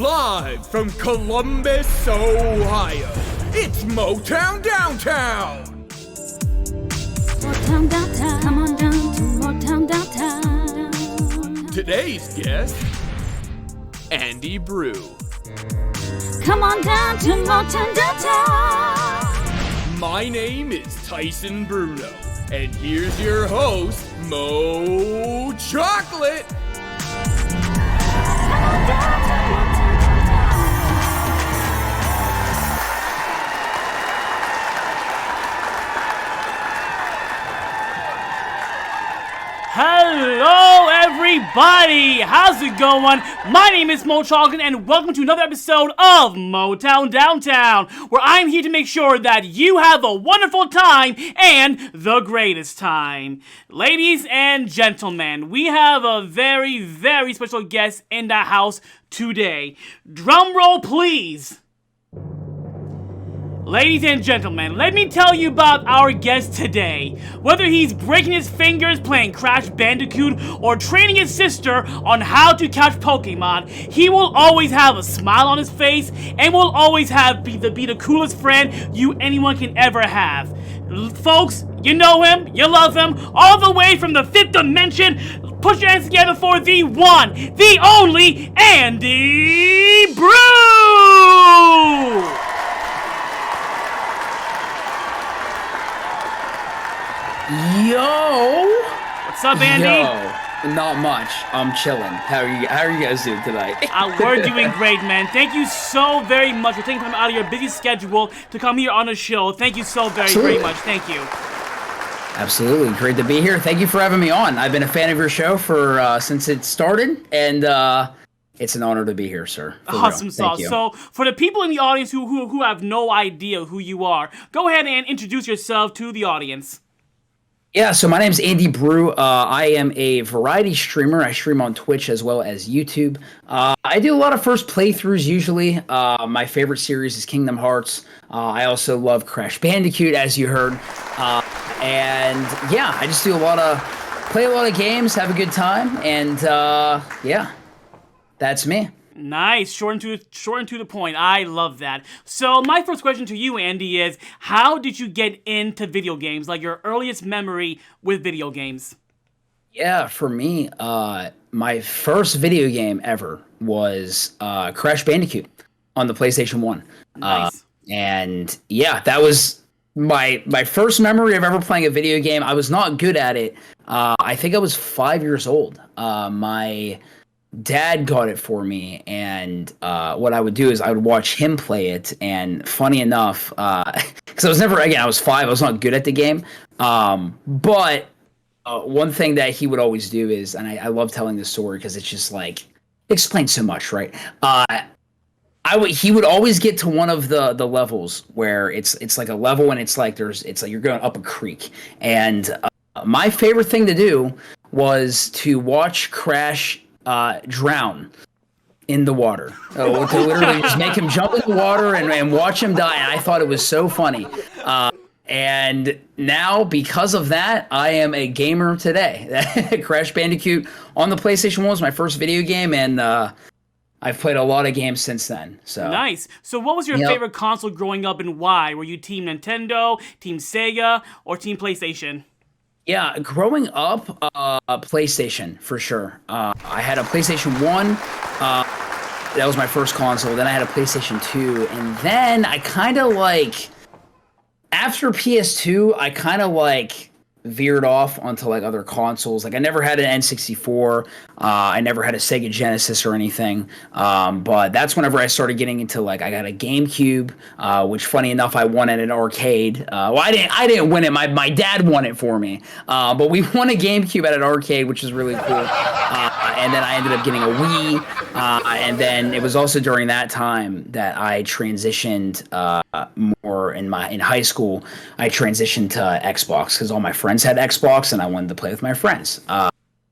Live from Columbus, Ohio, it's Motown DownTown! Motown DownTown, come on down to Motown DownTown. Today's guest, Andy Brew. Come on down to Motown DownTown. My name is Tyson Bruno, and here's your host, Mo Chocolate. Come on down to Motown Hello everybody! How's it going? My name is Mo Chocolate and welcome to another episode of Motown DownTown, where I'm here to make sure that you have a wonderful time and the greatest time. Ladies and gentlemen, we have a very, very special guest in the house today. Drum roll please! Ladies and gentlemen, let me tell you about our guest today. Whether he's breaking his fingers playing Crash Bandicoot or training his sister on how to catch Pokemon, he will always have a smile on his face and will always be the coolest friend anyone can ever have. Folks, you know him, you love him, all the way from the 5th dimension. Put your hands together for the one, the only, Andy Brew! Yo! What's up, Andy? Yo, not much. I'm chilling. How are you guys doing tonight? We're doing great, man. Thank you so very much for taking time out of your busy schedule to come here on the show. Thank you so very much. Thank you. Absolutely. Great to be here. Thank you for having me on. I've been a fan of your show for since it started, and it's an honor to be here, sir. Awesome sauce. So, for the people in the audience who have no idea who you are, go ahead and introduce yourself to the audience. Yeah, so my name's Andy Brew. I am a variety streamer. I stream on Twitch as well as YouTube. I do a lot of first playthroughs usually. My favorite series is Kingdom Hearts. I also love Crash Bandicoot, as you heard. And yeah, I just play a lot of games, have a good time, and yeah, that's me. Nice, short and to the point. I love that. So my first question to you, Andy, is how did you get into video games? Like your earliest memory with video games? Yeah, for me, my first video game ever was Crash Bandicoot on the PlayStation 1. Nice. And yeah, that was my first memory of ever playing a video game. I was not good at it. I think I was 5 years old. My dad got it for me, and what I would do is I would watch him play it, and funny enough, because I was 5, I was not good at the game, but one thing that he would always do is, and I love telling this story because it's just like, it explains so much, right? He would always get to one of the levels where it's like a level and it's like you're going up a creek, and my favorite thing to do was to watch Crash drown in the water. To literally just make him jump in the water and watch him die. And I thought it was so funny. And now, because of that, I am a gamer today. Crash Bandicoot on the PlayStation 1 was my first video game, and I've played a lot of games since then. So nice. So what was your favorite console growing up, and why? Were you Team Nintendo, Team Sega, or Team PlayStation? Yeah, growing up, PlayStation, for sure. I had a PlayStation 1. That was my first console. Then I had a PlayStation 2. And then I kind of after PS2, I kind of veered off onto other consoles. I never had an N64. I never had a Sega Genesis or anything. But that's whenever I started getting into I got a GameCube, which funny enough I won at an arcade. Well, I didn't win it. My dad won it for me. But we won a GameCube at an arcade, which is really cool. And then I ended up getting a Wii. And then it was also during that time that I transitioned more in high school. I transitioned to Xbox because all my friends had Xbox and I wanted to play with my friends.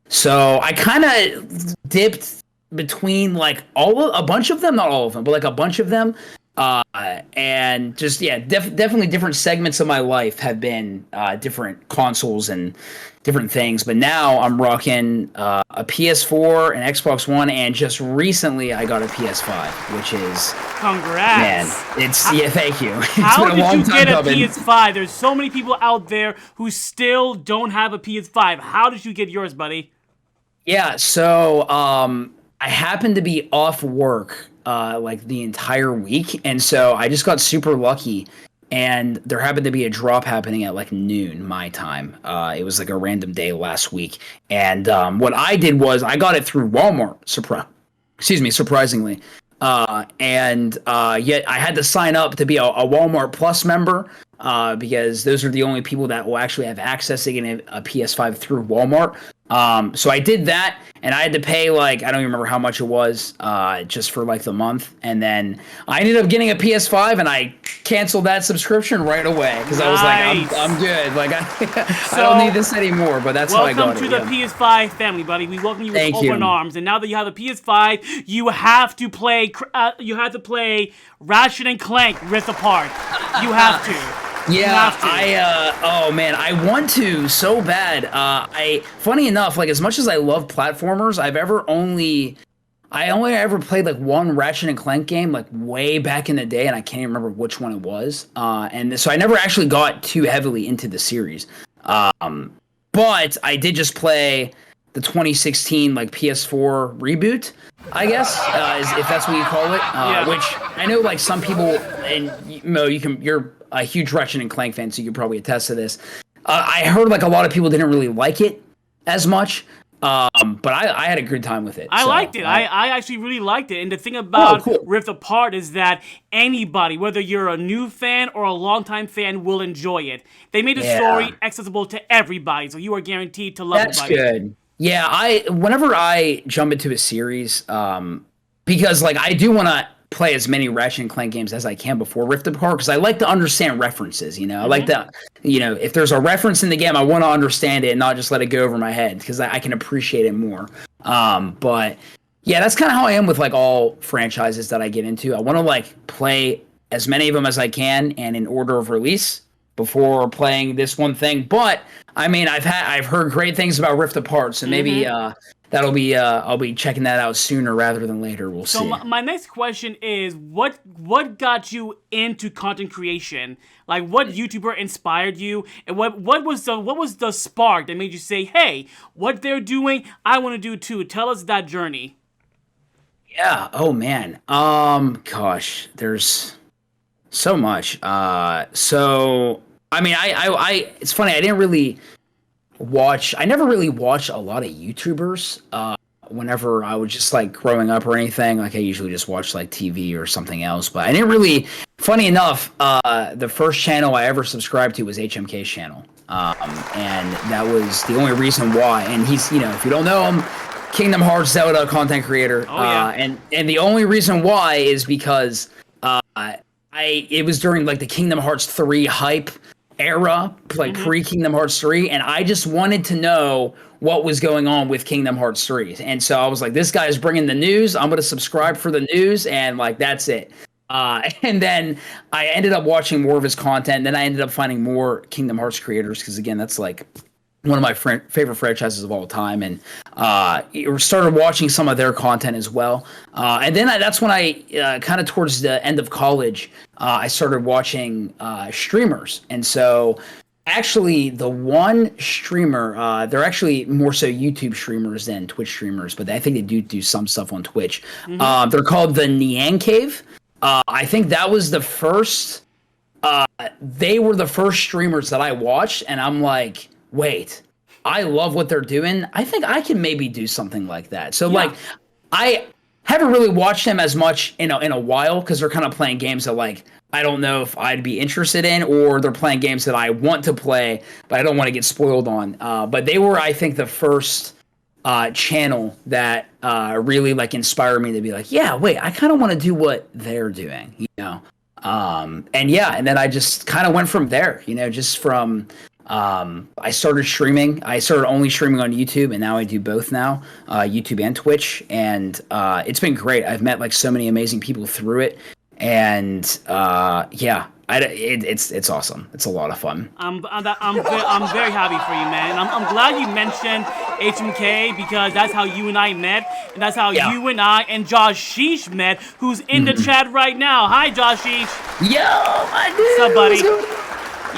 So I kind of dipped between a bunch of them, not all of them, but a bunch of them. And just definitely different segments of my life have been different consoles and different things. But now I'm rocking a PS4, an Xbox One, and just recently I got a PS5, which is congrats. Man, thank you. It's How been a did long you time get a coming. PS5? There's so many people out there who still don't have a PS5. How did you get yours, buddy? Yeah, so I happened to be off work like the entire week, and so I just got super lucky. And there happened to be a drop happening at like noon my time. It was like a random day last week, and what I did was I got it through Walmart. Surprisingly, and yet I had to sign up to be a Walmart Plus member. Because those are the only people that will actually have access to getting a PS5 through Walmart. So I did that, and I had to pay like, I don't even remember how much it was, just for like the month. And then I ended up getting a PS5, and I canceled that subscription right away because I was like, I'm good. Like I don't need this anymore. But that's how I got it. Welcome to the PS5 family, buddy. We welcome you with open you. arms. And now that you have a PS5, you have to play. Ratchet and Clank Rift Apart. You have to. Yeah, I want to so bad. Funny enough, like as much as I love platformers, I only ever played like one Ratchet and Clank game like way back in the day, and I can't even remember which one it was. And so I never actually got too heavily into the series. But I did just play the 2016 like PS4 reboot, I guess, if that's what you call it. Which I know like some people, and Mo, you're a huge Ratchet and Clank fan, so you can probably attest to this. I heard like a lot of people didn't really like it as much, but I had a good time with it. I liked it. I actually really liked it. And the thing about Rift Apart is that anybody, whether you're a new fan or a longtime fan, will enjoy it. They made the story accessible to everybody, so you are guaranteed to love it. That's good. Yeah, whenever I jump into a series, because like I do want to play as many Ratchet and Clank games as I can before Rift Apart, because I like to understand references, you know? I like to, if there's a reference in the game, I want to understand it and not just let it go over my head, because I can appreciate it more. But yeah, that's kind of how I am with like all franchises that I get into. I want to like play as many of them as I can and in order of release before playing this one thing. But I mean, I've heard great things about Rift Apart, so maybe that'll be I'll be checking that out sooner rather than later. We'll see. So my next question is, what got you into content creation? Like, what YouTuber inspired you, and what was the spark that made you say, "Hey, what they're doing, I want to do too"? Tell us that journey. Yeah. Oh man. Gosh, there's so much. So I mean, I it's funny. I never really watched a lot of YouTubers. Whenever I was just like growing up or anything, like I usually just watched like TV or something else. But I didn't really. Funny enough, the first channel I ever subscribed to was HMK's channel, and that was the only reason why. And he's, if you don't know him, Kingdom Hearts Zelda content creator. Oh, yeah. And the only reason why is because it was during like the Kingdom Hearts 3 hype era, like pre-Kingdom Hearts 3, and I just wanted to know what was going on with Kingdom Hearts 3. And so I was like, this guy's bringing the news. I'm going to subscribe for the news, and like that's it. And then I ended up watching more of his content. Then I ended up finding more Kingdom Hearts creators because, again, that's like one of my favorite franchises of all time, and started watching some of their content as well. And then that's when I kind of towards the end of college, I started watching streamers. And so actually the one streamer, they're actually more so YouTube streamers than Twitch streamers, but I think they do some stuff on Twitch. They're called the Niang Cave. I think that was the first, they were the first streamers that I watched, and I'm like, wait, I love what they're doing. I think I can maybe do something like that. So like, I haven't really watched them as much in a while, because they're kind of playing games that like I don't know if I'd be interested in, or they're playing games that I want to play but I don't want to get spoiled on. But they were, I think, the first channel that really like inspired me to be like, yeah, wait, I kind of want to do what they're doing, and then I just kind of went from there, just from I started streaming. I started only streaming on YouTube, and now I do both now, YouTube and Twitch. And it's been great. I've met like so many amazing people through it. And it's awesome. It's a lot of fun. I'm very happy for you, man. I'm glad you mentioned HMK because that's how you and I met, and that's how you and I and Josh Sheesh met, who's in the chat right now. Hi, Josh Sheesh. Yo, my dude. What's up, buddy?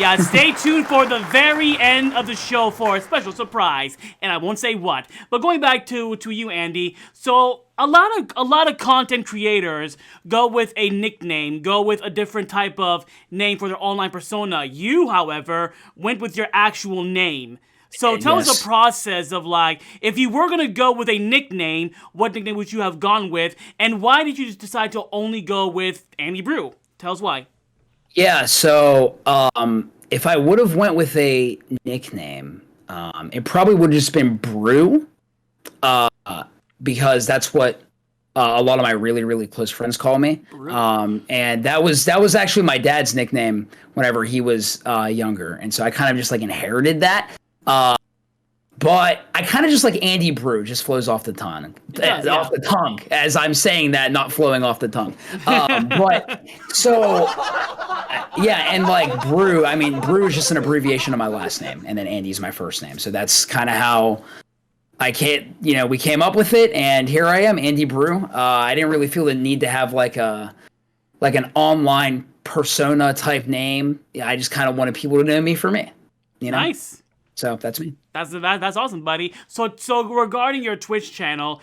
Yeah, stay tuned for the very end of the show for a special surprise, and I won't say what. But going back to you, Andy. So a lot of content creators go with a nickname, go with a different type of name for their online persona. You, however, went with your actual name. So tell us the process of, like, if you were gonna go with a nickname, what nickname would you have gone with, and why did you decide to only go with Andy Brew? Tell us why. Yeah, so if I would have went with a nickname, it probably would have just been Brew, because that's what a lot of my really, really close friends call me. And that was actually my dad's nickname whenever he was younger, and so I kind of just like inherited that. But I kind of just like Andy Brew, just flows off the tongue. Off the tongue, as I'm saying that, not flowing off the tongue. But so, yeah, and like Brew, I mean, Brew is just an abbreviation of my last name, and then Andy's my first name. So that's kind of how we came up with it, and here I am, Andy Brew. I didn't really feel the need to have like an online persona type name. Yeah, I just kind of wanted people to know me for me. You know? Nice. So that's me. That's awesome, buddy. So regarding your Twitch channel,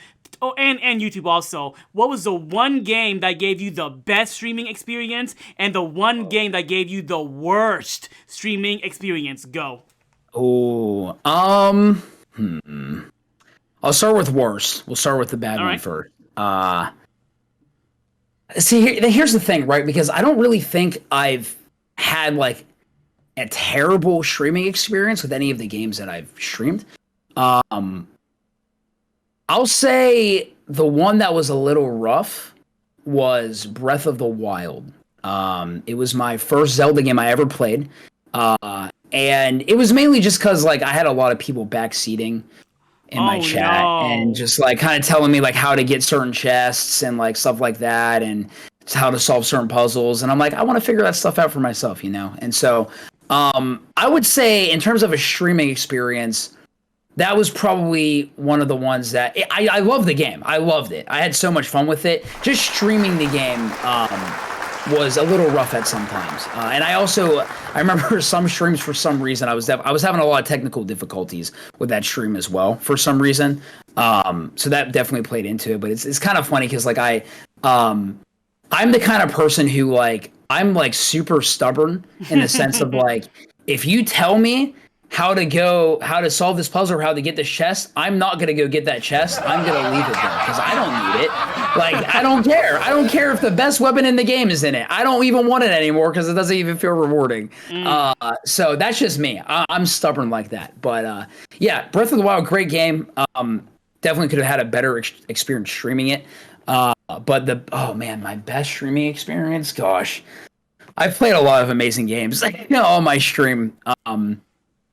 and YouTube also, what was the one game that gave you the best streaming experience and the one game that gave you the worst streaming experience? Go. Oh, I'll start with worst. We'll start with the bad one first. See, here's the thing, right? Because I don't really think I've had like a terrible streaming experience with any of the games that I've streamed. I'll say the one that was a little rough was Breath of the Wild. It was my first Zelda game I ever played. And it was mainly just because like I had a lot of people backseating in my chat and just like kind of telling me like how to get certain chests and like stuff like that and how to solve certain puzzles. And I'm like, I want to figure that stuff out for myself, you know? And so I would say in terms of a streaming experience, that was probably one of the ones that I love the game. I loved it. I had so much fun with it. Just streaming the game was a little rough at sometimes. And I remember some streams for some reason I was having a lot of technical difficulties with that stream as well for some reason. So that definitely played into it. But it's kind of funny because like I'm the kind of person who like I'm like super stubborn in the sense of like if you tell me how to solve this puzzle or how to get this chest, I'm not gonna go get that chest. I'm gonna leave it there because I don't need it. Like I don't care. I don't care if the best weapon in the game is in it. I don't even want it anymore because it doesn't even feel rewarding. So that's just me. I'm stubborn like that. But yeah, Breath of the Wild, great game. Definitely could have had a better experience streaming it. But my best streaming experience, gosh, I've played a lot of amazing games, on my stream.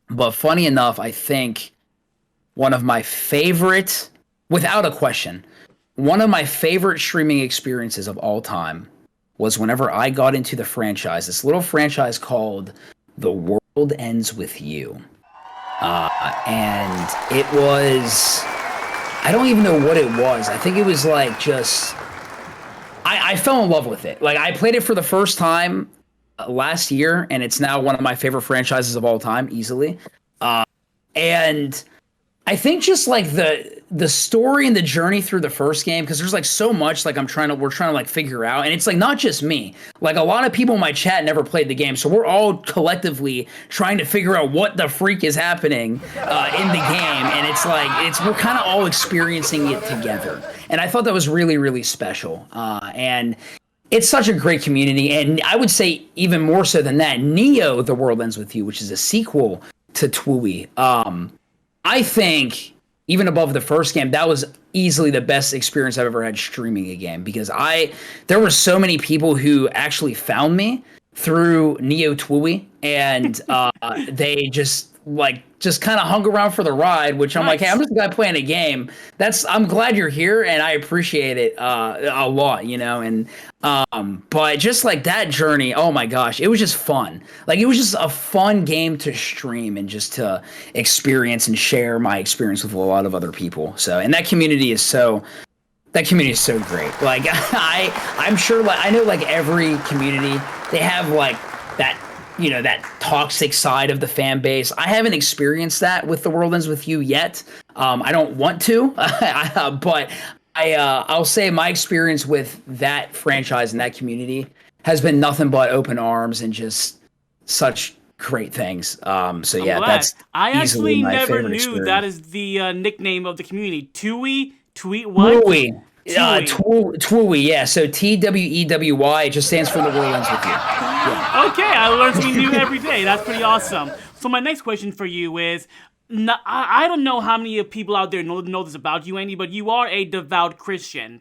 But funny enough, I think one of my favorite, without a question, one of my favorite streaming experiences of all time was whenever I got into the franchise, this little franchise called The World Ends With You. And it was, I don't even know what it was. I think it was like just, I fell in love with it. Like I played it for the first time last year, and it's now one of my favorite franchises of all time, easily. And I think just like the story and the journey through the first game, because there's like so much like we're trying to like figure out, and it's like not just me. Like a lot of people in my chat never played the game, so we're all collectively trying to figure out what the freak is happening in the game, and it's like we're kind of all experiencing it together. And I thought that was really, really special. And it's such a great community, and I would say even more so than that, Neo: The World Ends With You, which is a sequel to Twooey. I think even above the first game, that was easily the best experience I've ever had streaming a game, because there were so many people who actually found me through Neo Twooey, and they just just kind of hung around for the ride, which I'm like, hey, I'm just a guy playing a game. I'm glad you're here, and I appreciate it a lot, and but just like that journey, oh my gosh, it was just fun. Like, it was just a fun game to stream and just to experience and share my experience with a lot of other people. So, and that community is so great. Like, I'm sure, like, I know, like, every community, they have like that, that toxic side of the fan base. I haven't experienced that with The World Ends With You yet. I don't want to, but I'll say my experience with that franchise and that community has been nothing but open arms and just such great things. So yeah, that's I actually my never favorite knew experience. that is the nickname of the community. Tweet what? Twewy, yeah. So TWEWY, it just stands for The World Ends With You. Yeah. Okay, I learn something new every day. That's pretty awesome. So my next question for you is, I don't know how many people out there know this about you, Andy, but you are a devout Christian.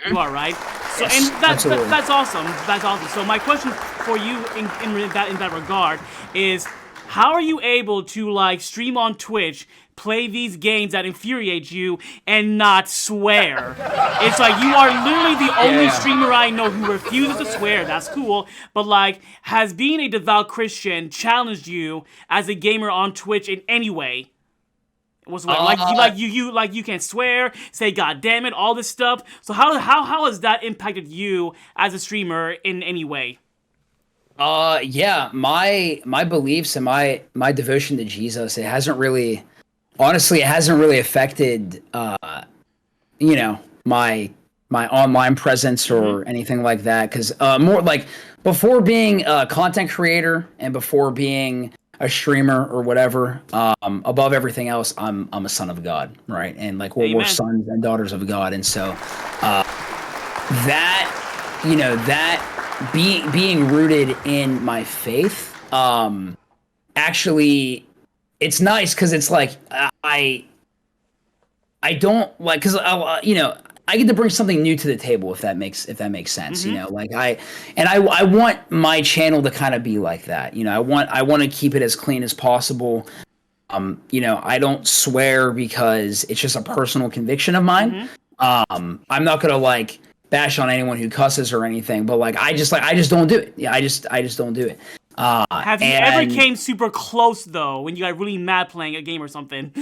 You are, right? So, yes, and that's awesome. That's awesome. So my question for you in that regard is, how are you able to, like, stream on Twitch, play these games that infuriate you, and not swear? It's like, you are literally the only streamer I know who refuses to swear. That's cool. But, like, has being a devout Christian challenged you as a gamer on Twitch in any way? Was like you can't swear, say God damn it, all this stuff. So how has that impacted you as a streamer in any way? Yeah, my beliefs and my devotion to Jesus, it hasn't really affected my online presence or anything like that, because more like before being a content creator and before being a streamer or whatever, above everything else, I'm a son of God, right? And like we're sons and daughters of God, and so that being rooted in my faith, actually, it's nice because it's like I don't like, because I get to bring something new to the table, if that makes sense. Like I want my channel to kind of be like that. I want to keep it as clean as possible. I don't swear because it's just a personal conviction of mine. I'm not gonna like bash on anyone who cusses or anything, but like I just don't do it. Yeah, I just don't do it. Have you ever came super close though, when you got really mad playing a game or something?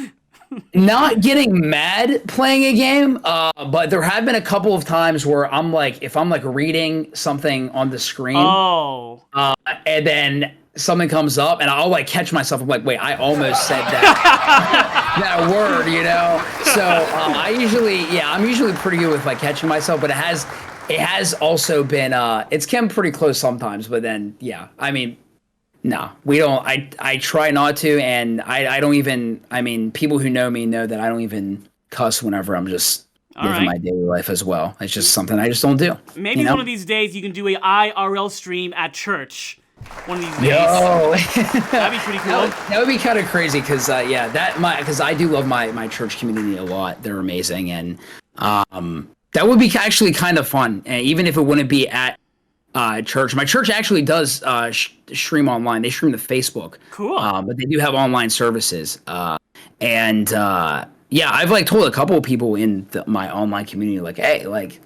Not getting mad playing a game, but there have been a couple of times where if I'm like reading something on the screen, and then something comes up and I'll like catch myself. I'm like, wait, I almost said that that word, So I'm usually pretty good with like catching myself, but it has also been it's come pretty close sometimes. But then no, we don't. I try not to, and I don't even. I mean, people who know me know that I don't even cuss whenever I'm just living my daily life as well. It's just something I just don't do. Maybe one of these days you can do a IRL stream at church. One of these days. Yo. That'd be pretty cool. That would be kind of crazy because because I do love my church community a lot. They're amazing, and that would be actually kind of fun, even if it wouldn't be at church. My church actually does stream online. They stream to Facebook. Cool. But they do have online services. And I've like told a couple of people in my online community, like, hey, like,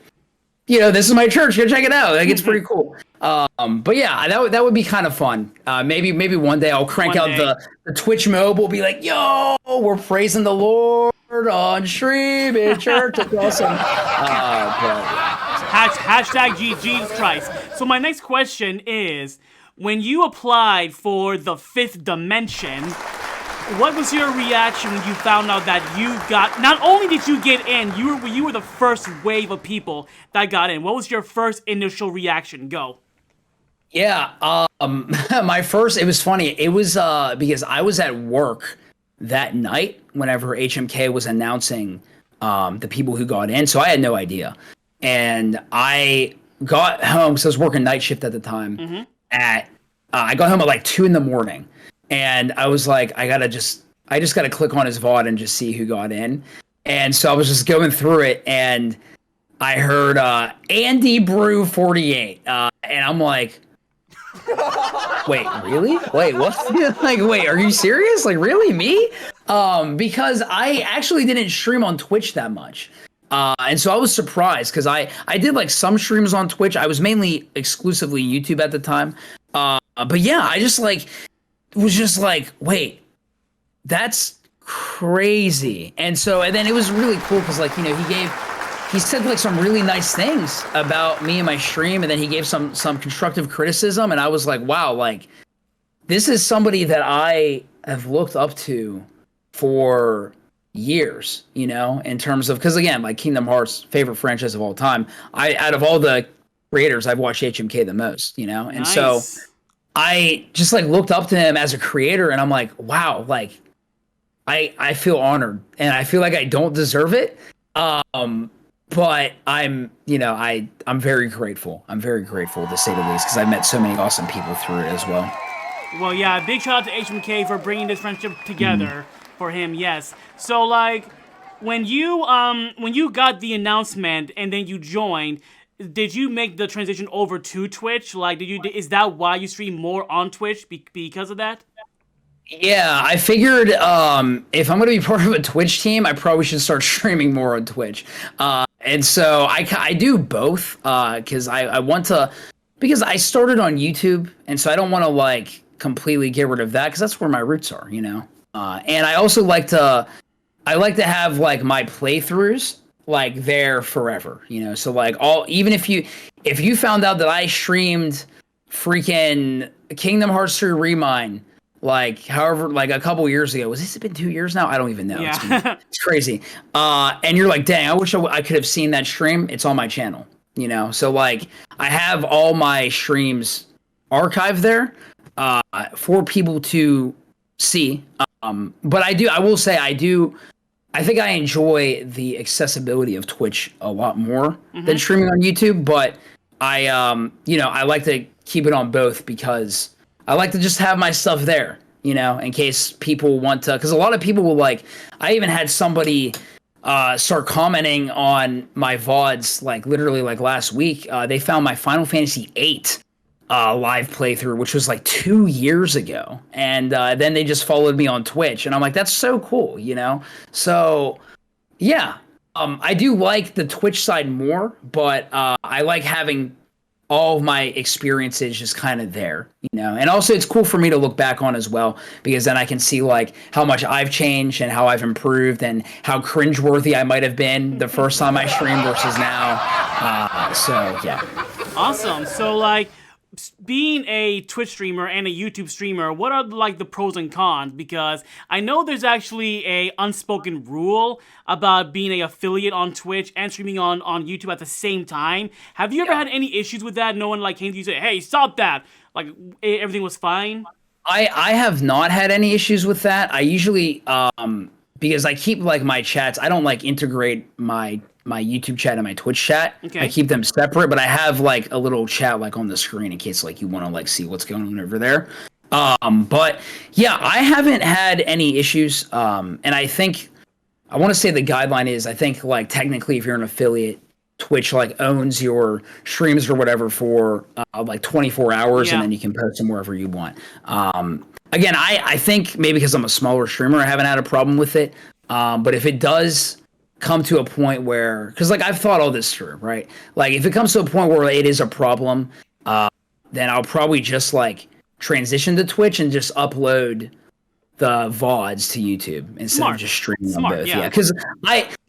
this is my church. Go check it out. Like, it's pretty cool. But yeah, that would be kind of fun. Maybe one day I'll crank out the Twitch mobile, be like, yo, we're praising the Lord on stream in church. It's awesome. Hashtag Jesus Christ. So my next question is, when you applied for the fifth dimension, what was your reaction when you found out that you got, not only did you get in, you were the first wave of people that got in. What was your first initial reaction? Go. Yeah, it was funny. It was because I was at work that night whenever HMK was announcing the people who got in, so I had no idea. And I got home, so I was working night shift at the time. I got home at like 2 a.m, and I was like, I just gotta click on his VOD and just see who got in. And so I was just going through it, and I heard Andy Brew 48, and I'm like, Wait, really? Wait, what? Like, wait, are you serious? Like, really, me? Because I actually didn't stream on Twitch that much. And so I was surprised because I did like some streams on Twitch. I was mainly exclusively YouTube at the time. But yeah, I just like was just like, wait, that's crazy. And then it was really cool because like, you know, he said like some really nice things about me and my stream, and then he gave some constructive criticism, and I was like, wow, like this is somebody that I have looked up to for years, you know, in terms of, because again, like Kingdom Hearts, favorite franchise of all time. Out of all the creators, I've watched HMK the most, you know, and so I just like looked up to him as a creator, and I'm like, wow, like I feel honored, and I feel like I don't deserve it. But I'm, you know, I'm very grateful. I'm very grateful to say the least, because I've met so many awesome people through it as well. Well, yeah, big shout out to HMK for bringing this friendship together for him. Yes. So like, when you got the announcement and then you joined, did you make the transition over to Twitch? Like, is that why you stream more on Twitch because of that? Yeah, I figured if I'm going to be part of a Twitch team, I probably should start streaming more on Twitch. And so I do both because I want to, because I started on YouTube, and so I don't want to like completely get rid of that because that's where my roots are, you know. And I also like to have like my playthroughs like there forever, you know. So like even if you found out that I streamed freaking Kingdom Hearts 3 Remind, like, however, like a couple years ago, it been 2 years now? I don't even know. Yeah. It's crazy. And you're like, dang, I wish I could have seen that stream. It's on my channel, you know? So like, I have all my streams archived there, for people to see. But I will say I think I enjoy the accessibility of Twitch a lot more than streaming on YouTube, but you know, I like to keep it on both because I like to just have my stuff there, you know, in case people want to, because a lot of people will like, I even had somebody start commenting on my VODs, like literally like last week. They found my Final Fantasy VIII live playthrough, which was like 2 years ago. And then they just followed me on Twitch, and I'm like, that's so cool, you know? So yeah, I do like the Twitch side more, but I like having all of my experiences just kind of there, you know. And also it's cool for me to look back on as well, because then I can see like how much I've changed and how I've improved and how cringeworthy I might have been the first time I streamed versus now. So yeah. Awesome. So like, being a Twitch streamer and a YouTube streamer, what are like the pros and cons? Because I know there's actually a unspoken rule about being an affiliate on Twitch and streaming on YouTube at the same time. Have you ever had any issues with that? No one like came to you and said, hey, stop that. Like everything was fine? I have not had any issues with that. I usually, because I keep like my chats, I don't like integrate my YouTube chat and my Twitch chat. Okay. I keep them separate, but I have like a little chat like on the screen in case like you want to like see what's going on over there. But yeah, I haven't had any issues. And I think I want to say the guideline is, I think like technically if you're an affiliate, Twitch like owns your streams or whatever for like 24 hours, and then you can post them wherever you want. Again, I think maybe because I'm a smaller streamer, I haven't had a problem with it. But if it does come to a point where, because like I've thought all this through, right? Like if it comes to a point where it is a problem, then I'll probably just like transition to Twitch and just upload the VODs to YouTube instead of just streaming on both. Yeah, because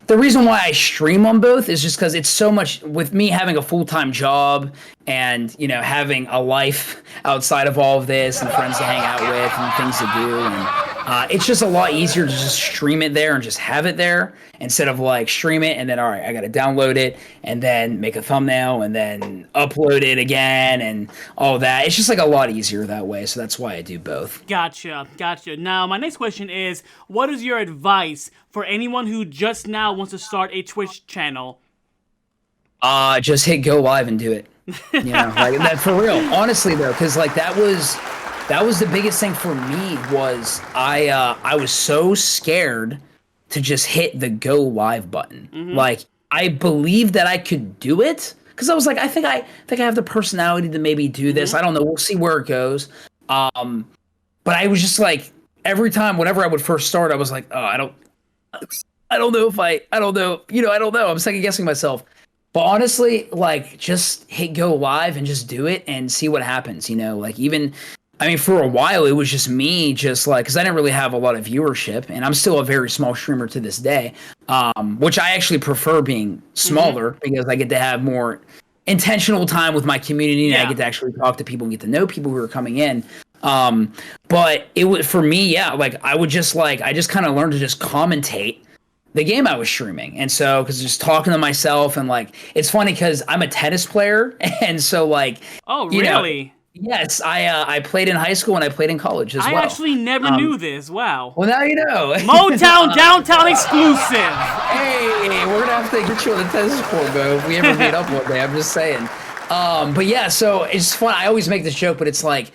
the reason why I stream on both is just because it's so much, with me having a full-time job and, you know, having a life outside of all of this and friends to hang out with and things to do. And it's just a lot easier to just stream it there and just have it there instead of like stream it and then, all right, I got to download it and then make a thumbnail and then upload it again and all that. It's just like a lot easier that way. So that's why I do both. Gotcha. Now, my next question is, what is your advice for anyone who just now wants to start a Twitch channel? Just hit go live and do it. You know, like that for real. Honestly though, because like that was the biggest thing for me was I was so scared to just hit the go live button. Like I believed that I could do it, because I was like, I think I have the personality to maybe do this. I don't know. We'll see where it goes. But I was just like, every time, whenever I would first start, I was like, oh, I don't know if I don't know. I don't know. I'm second guessing myself. But honestly, like, just hit go live and just do it and see what happens. Like, for a while, it was just me, just like, because I didn't really have a lot of viewership, and I'm still a very small streamer to this day, which I actually prefer being smaller because I get to have more intentional time with my community, and I get to actually talk to people and get to know people who are coming in. But it was, for me, like, I just kind of learned to just commentate the game I was streaming. And so, because just talking to myself, and like, it's funny because I'm a tennis player, and so, like, oh, really? Yes, I played in high school and I played in college as well. I actually never knew this. Wow. Well, now you know. Motown DownTown exclusive. Hey, we're gonna have to get you on the tennis court, bro. If we ever meet up one day, I'm just saying. But yeah, so it's fun. I always make this joke, but it's like,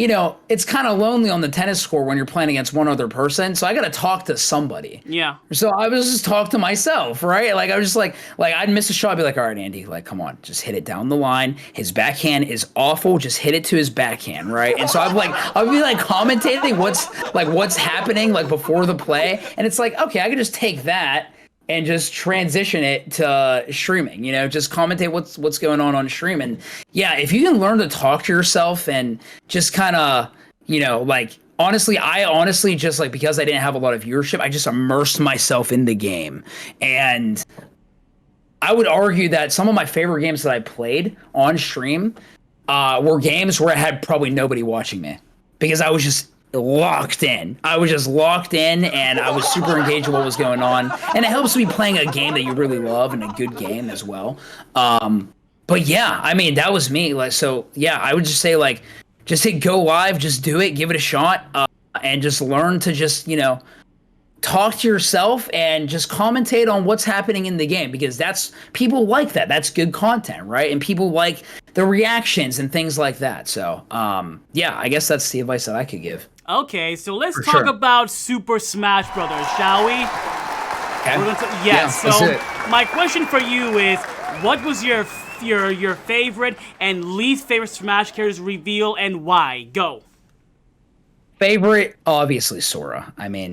it's kind of lonely on the tennis court when you're playing against one other person. So I got to talk to somebody. Yeah. So I was just talking to myself, right? Like, I was just like I'd miss a shot. I'd be like, all right, Andy, like, come on, just hit it down the line. His backhand is awful. Just hit it to his backhand, right? And so I'd be like commentating what's happening, like, before the play. And it's like, okay, I could just take that and just transition it to streaming, just commentate what's going on stream. And yeah, if you can learn to talk to yourself and just kind of, like, I honestly just, like, because I didn't have a lot of viewership, I just immersed myself in the game. And I would argue that some of my favorite games that I played on stream were games where I had probably nobody watching me, because I was just locked in. I was just locked in, and I was super engaged with what was going on. And it helps me playing a game that you really love, and a good game as well. But yeah, that was me. Like, so yeah, I would just say, like, just hit go live, just do it, give it a shot, and just learn to just, talk to yourself and just commentate on what's happening in the game, because people like that. That's good content, right? And people like the reactions and things like that. So, yeah, I guess that's the advice that I could give. Okay, so let's talk about Super Smash Brothers, shall we? Okay. So my question for you is, what was your favorite and least favorite Smash characters reveal, and why? Go. Favorite, obviously, Sora. I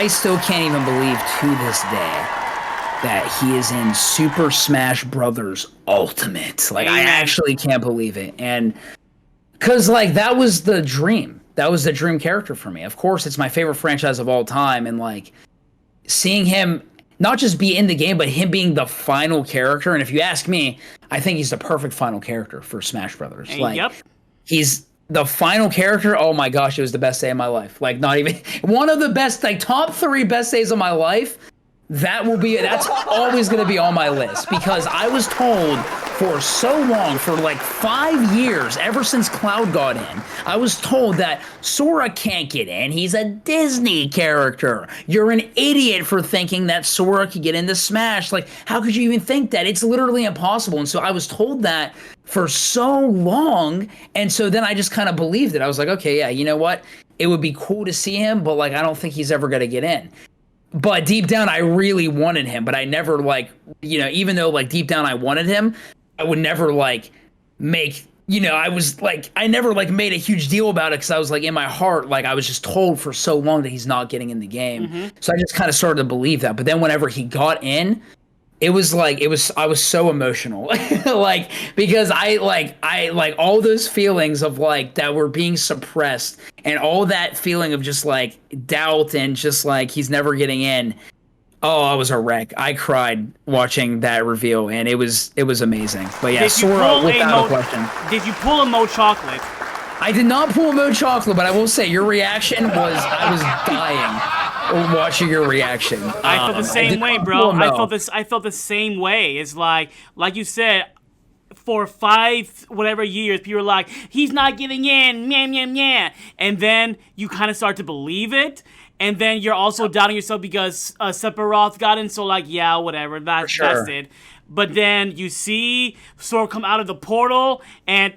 still can't even believe to this day that he is in Super Smash Brothers Ultimate. Like, I actually can't believe it. And because, like, that was the dream. That was the dream character for me. Of course, it's my favorite franchise of all time. And, like, seeing him not just be in the game, but him being the final character. And if you ask me, I think he's the perfect final character for Smash Brothers. He's the final character. Oh my gosh, it was the best day of my life. Like, not even one of the best, like, top 3 best days of my life. That's always going to be on my list, because I was told for so long, for like 5 years, ever since Cloud got in, I was told that Sora can't get in. He's a Disney character. You're an idiot for thinking that Sora could get into Smash. Like, how could you even think that? It's literally impossible. And so I was told that for so long. And so then I just kind of believed it. I was like, okay, yeah, you know what? It would be cool to see him, but, like, I don't think he's ever going to get in. But deep down, I really wanted him, but I never, like, even though, like, deep down I wanted him, I would never, like, make, I never, like, made a huge deal about it, because I was, like, in my heart, like, I was just told for so long that he's not getting in the game. So I just kind of started to believe that. But then whenever he got in, I was so emotional, like, because I all those feelings of, like, that were being suppressed, and all that feeling of just, like, doubt and just, like, he's never getting in. Oh, I was a wreck. I cried watching that reveal, and it was amazing. But yeah, Sora, without a question. Did you pull a Mo Chocolate? I did not pull a Mo Chocolate, but I will say your reaction was, I was dying watching your reaction. I felt the same way, bro. I felt the same way. It's like you said, for 5 whatever years, people were like, he's not getting in, meh, meh, meh. And then you kind of start to believe it. And then you're also doubting yourself because Sephiroth got in, so, like, yeah, whatever, that's it. But then you see Sora come out of the portal, and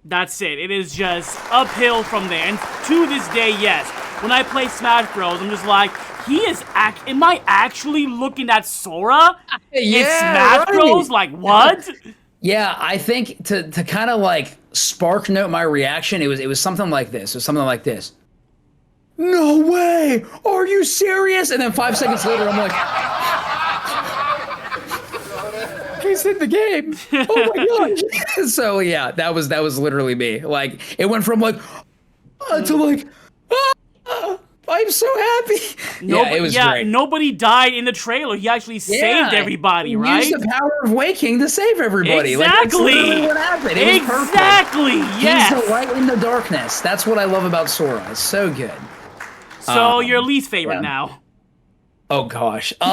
that's it. It is just uphill from there. And to this day, yes, when I play Smash Bros, I'm just like, He is am I actually looking at Sora in Yeah, Smash right. Bros? Like, what? Yeah, I think to kind of like spark note my reaction, it was something like this. It was something like this. No way! Are you serious? And then 5 seconds later, I'm like, he's in the game. Oh my god! So yeah, that was literally me. Like it went from like to like, I'm so happy. Yeah, it was great. Nobody died in the trailer. He actually saved everybody, right? Use the power of waking to save everybody. Exactly. Like, that's literally what happened. It was perfect. Exactly. Yes. He's the light in the darkness. That's what I love about Sora. It's so good. So your least favorite now? Oh gosh. So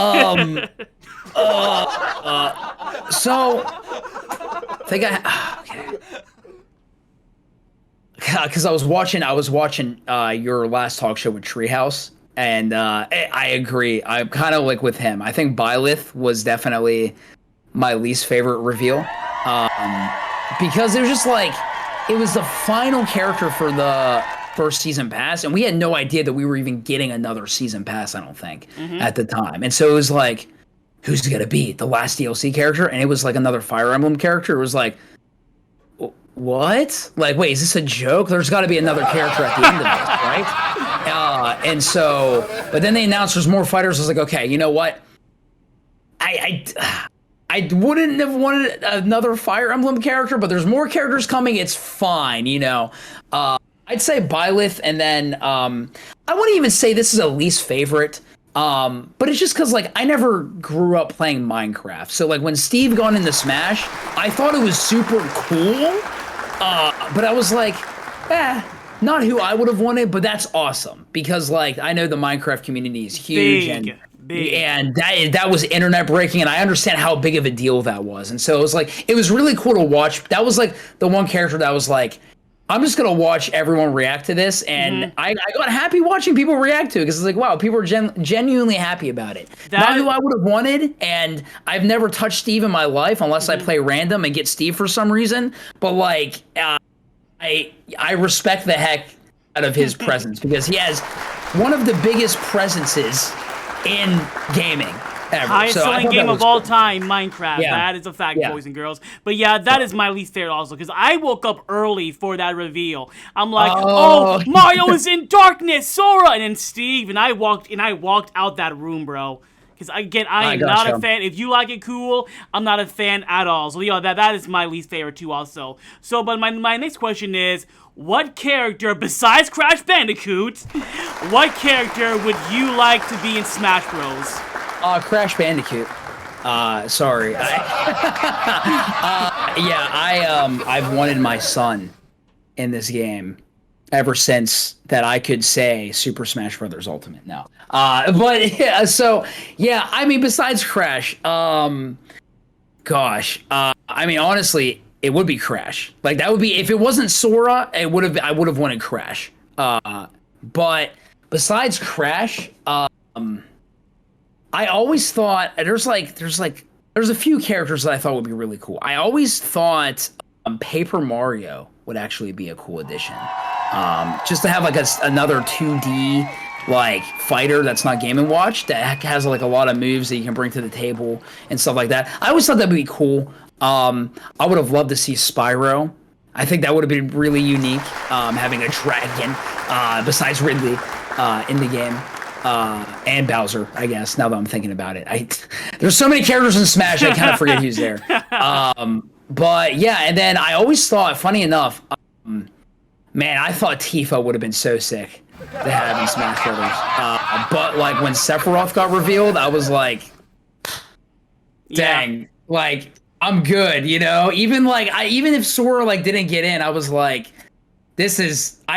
I think okay. Because I was watching your last talk show with Treehouse, and I agree. I'm kind of like with him. I think Byleth was definitely my least favorite reveal, because it was just like it was the final character for the first season pass, and we had no idea that we were even getting another season pass. I don't think at the time, and so it was like, who's it gonna be? The last DLC character, and it was like another Fire Emblem character. It was like, what? Like, wait, is this a joke? There's got to be another character at the end of this, right? And so, but then they announced there's more fighters. I was like, okay, you know what? I wouldn't have wanted another Fire Emblem character, but there's more characters coming. It's fine, you know. I'd say Byleth, and then I wouldn't even say this is a least favorite. But it's just because, like, I never grew up playing Minecraft. So, like, when Steve got into Smash, I thought it was super cool. But I was like, not who I would have wanted, but that's awesome. Because, like, I know the Minecraft community is huge. Big. And that was internet breaking, and I understand how big of a deal that was. And so it was like, it was really cool to watch. That was, like, the one character that was like, I'm just going to watch everyone react to this, and I got happy watching people react to it, because it's like, wow, people are genuinely happy about it. Not who I would have wanted, and I've never touched Steve in my life unless I play random and get Steve for some reason, but, like, I respect the heck out of his presence, because he has one of the biggest presences in gaming ever. Highest selling game of all time, Minecraft. Yeah. That is a fact, boys and girls. But yeah, that is my least favorite also, because I woke up early for that reveal. I'm like, oh, Mario is in darkness, Sora, and then Steve, and I walked out that room, bro. Because again, I am not a fan. If you like it, cool. I'm not a fan at all. So yeah, that is my least favorite too, also. So, but my next question is, what character besides Crash Bandicoot, what character would you like to be in Smash Bros? Crash Bandicoot. Sorry. I've wanted my son in this game ever since that I could say Super Smash Brothers Ultimate. No. But yeah, so yeah, I mean, besides Crash, I mean, honestly, it would be Crash. Like, that would be, if it wasn't Sora, I would have wanted Crash. But besides Crash, I always thought there's a few characters that I thought would be really cool. I always thought Paper Mario would actually be a cool addition. Just to have like another 2D like fighter that's not Game & Watch, that has like a lot of moves that you can bring to the table and stuff like that. I always thought that'd be cool. I would have loved to see Spyro. I think that would have been really unique, having a dragon besides Ridley in the game. And Bowser, I guess, now that I'm thinking about it. There's so many characters in Smash, I kind of forget who's there. But yeah, and then I always thought, funny enough, man, I thought Tifa would have been so sick to have in Smash Brothers. But like when Sephiroth got revealed, I was like, dang, like, I'm good, you know? Even if Sora like didn't get in, I was like, I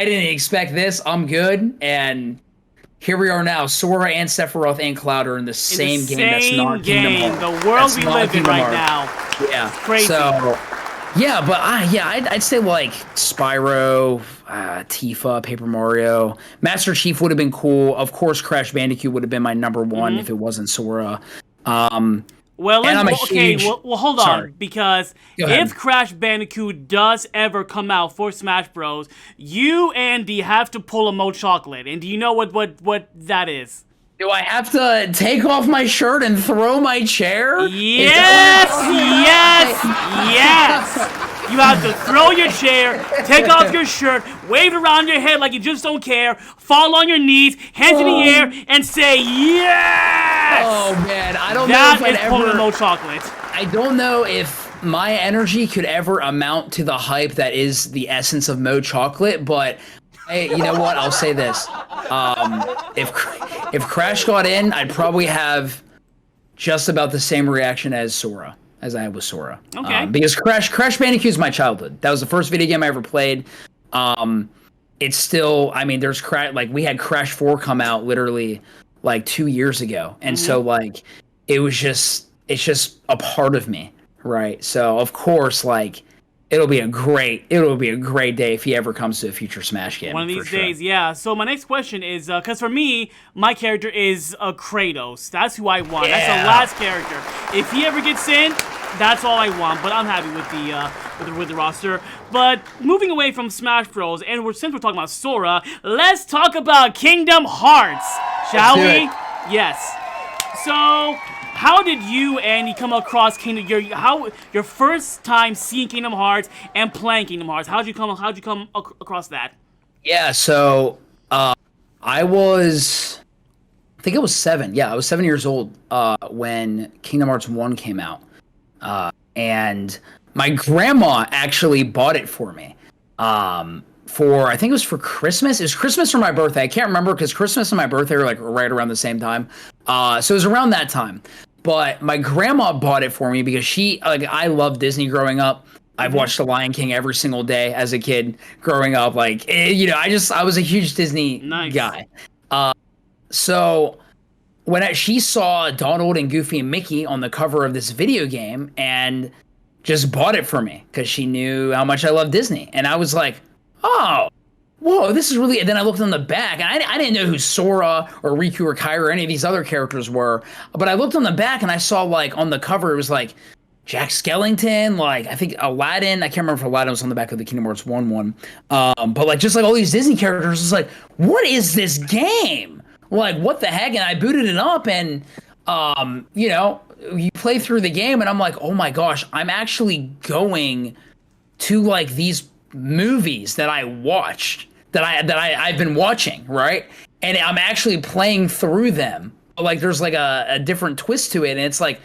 didn't expect this, I'm good, and here we are now. Sora and Sephiroth and Cloud are in the same game. That's not Kingdom Hearts. The world we live in right now. Yeah, it's crazy. So, yeah, but I'd say like Spyro, Tifa, Paper Mario, Master Chief would have been cool. Of course, Crash Bandicoot would have been my number one if it wasn't Sora. Well, hold on, because if Crash Bandicoot does ever come out for Smash Bros, you, Andy, have to pull a Mo Chocolate, and do you know what that is? Do I have to take off my shirt and throw my chair? Yes, yes. You have to throw your chair, take off your shirt, wave it around your head like you just don't care, fall on your knees, hands in the air, and say yes. Oh man, I don't know That if is Pokemon chocolate. I don't know if my energy could ever amount to the hype that is the essence of Mo Chocolate, but hey, you know what? I'll say this: if Crash got in, I'd probably have just about the same reaction as Sora. As I had with Sora. Okay. Because Crash Bandicoot is my childhood. That was the first video game I ever played. It's still, I mean, there's we had Crash 4 come out literally like 2 years ago. And so like, it's just a part of me, right? So of course, like, it'll be a great day if he ever comes to a future Smash game. One of these days, yeah. So my next question is, because for me, my character is Kratos. That's who I want. That's the last character. If he ever gets in, that's all I want. But I'm happy with the roster. But moving away from Smash Bros. And since we're talking about Sora, let's talk about Kingdom Hearts, shall we? Yes. So, how did you, Andy, come across your first time seeing Kingdom Hearts and playing Kingdom Hearts? How'd you come across that? Yeah, so I think I was 7. Yeah, I was 7 years old when Kingdom Hearts 1 came out. And my grandma actually bought it for me. I think it was for Christmas. It was Christmas or my birthday. I can't remember because Christmas and my birthday were like right around the same time. So it was around that time. But my grandma bought it for me because I loved Disney growing up. I've watched The Lion King every single day as a kid growing up. I was a huge Disney guy. So when she saw Donald and Goofy and Mickey on the cover of this video game and just bought it for me because she knew how much I love Disney. And I was like, oh, whoa, this is really... And then I looked on the back, and I didn't know who Sora or Riku or Kyra or any of these other characters were. But I looked on the back, and I saw, like, on the cover, it was, like, Jack Skellington, like, I think Aladdin. I can't remember if Aladdin was on the back of the Kingdom Hearts 1 one. But, like, just, like, all these Disney characters, it's like, what is this game? Like, what the heck? And I booted it up, and, you play through the game, and I'm like, oh, my gosh, I'm actually going to, like, these movies that I watched. I've been watching, right? And I'm actually playing through them. Like, there's like a different twist to it, and it's like,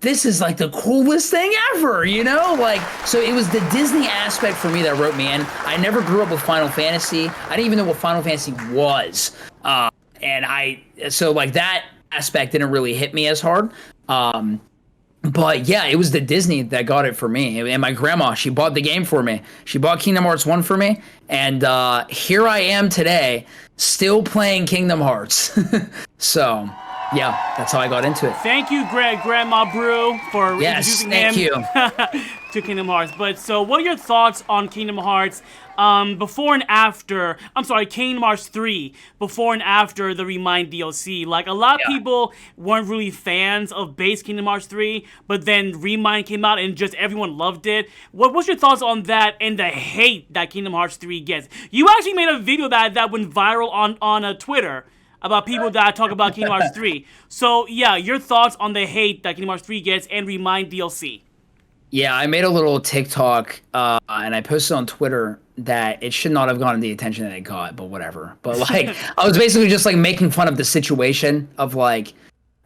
this is like the coolest thing ever, you know? Like, so it was the Disney aspect for me that wrote me in. I never grew up with Final Fantasy. I didn't even know what Final Fantasy was. So like that aspect didn't really hit me as hard. But yeah, it was the Disney that got it for me. And my grandma, she bought the game for me. She bought Kingdom Hearts 1 for me. And here I am today, still playing Kingdom Hearts. So, yeah, that's how I got into it. Thank you, Grandma Brew, for introducing him to Kingdom Hearts. But so, what are your thoughts on Kingdom Hearts before and after? I'm sorry, Kingdom Hearts 3, before and after the Remind DLC. Like, a lot of people weren't really fans of base Kingdom Hearts 3, but then Remind came out and just everyone loved it. What's your thoughts on that and the hate that Kingdom Hearts 3 gets? You actually made a video that went viral on Twitter about people that talk about Kingdom Hearts 3. So, yeah, your thoughts on the hate that Kingdom Hearts 3 gets and Remind DLC. Yeah, I made a little TikTok, and I posted on Twitter that it should not have gotten the attention that it got, but whatever. But, like, I was basically just, like, making fun of the situation of, like,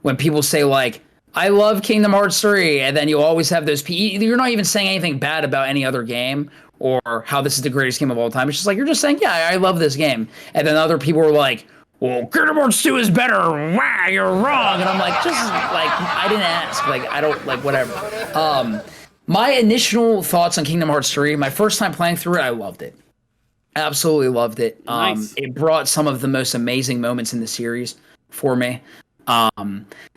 when people say, like, I love Kingdom Hearts 3, and then you always have those people. You're not even saying anything bad about any other game or how this is the greatest game of all time. It's just like, you're just saying, yeah, I love this game. And then other people were like, well, Kingdom Hearts 2 is better. Wow, you're wrong. And I'm like, just, like, I didn't ask. Like, I don't, like, whatever. My initial thoughts on Kingdom Hearts 3, my first time playing through it, I loved it. Absolutely loved it. Nice. It brought some of the most amazing moments in the series for me.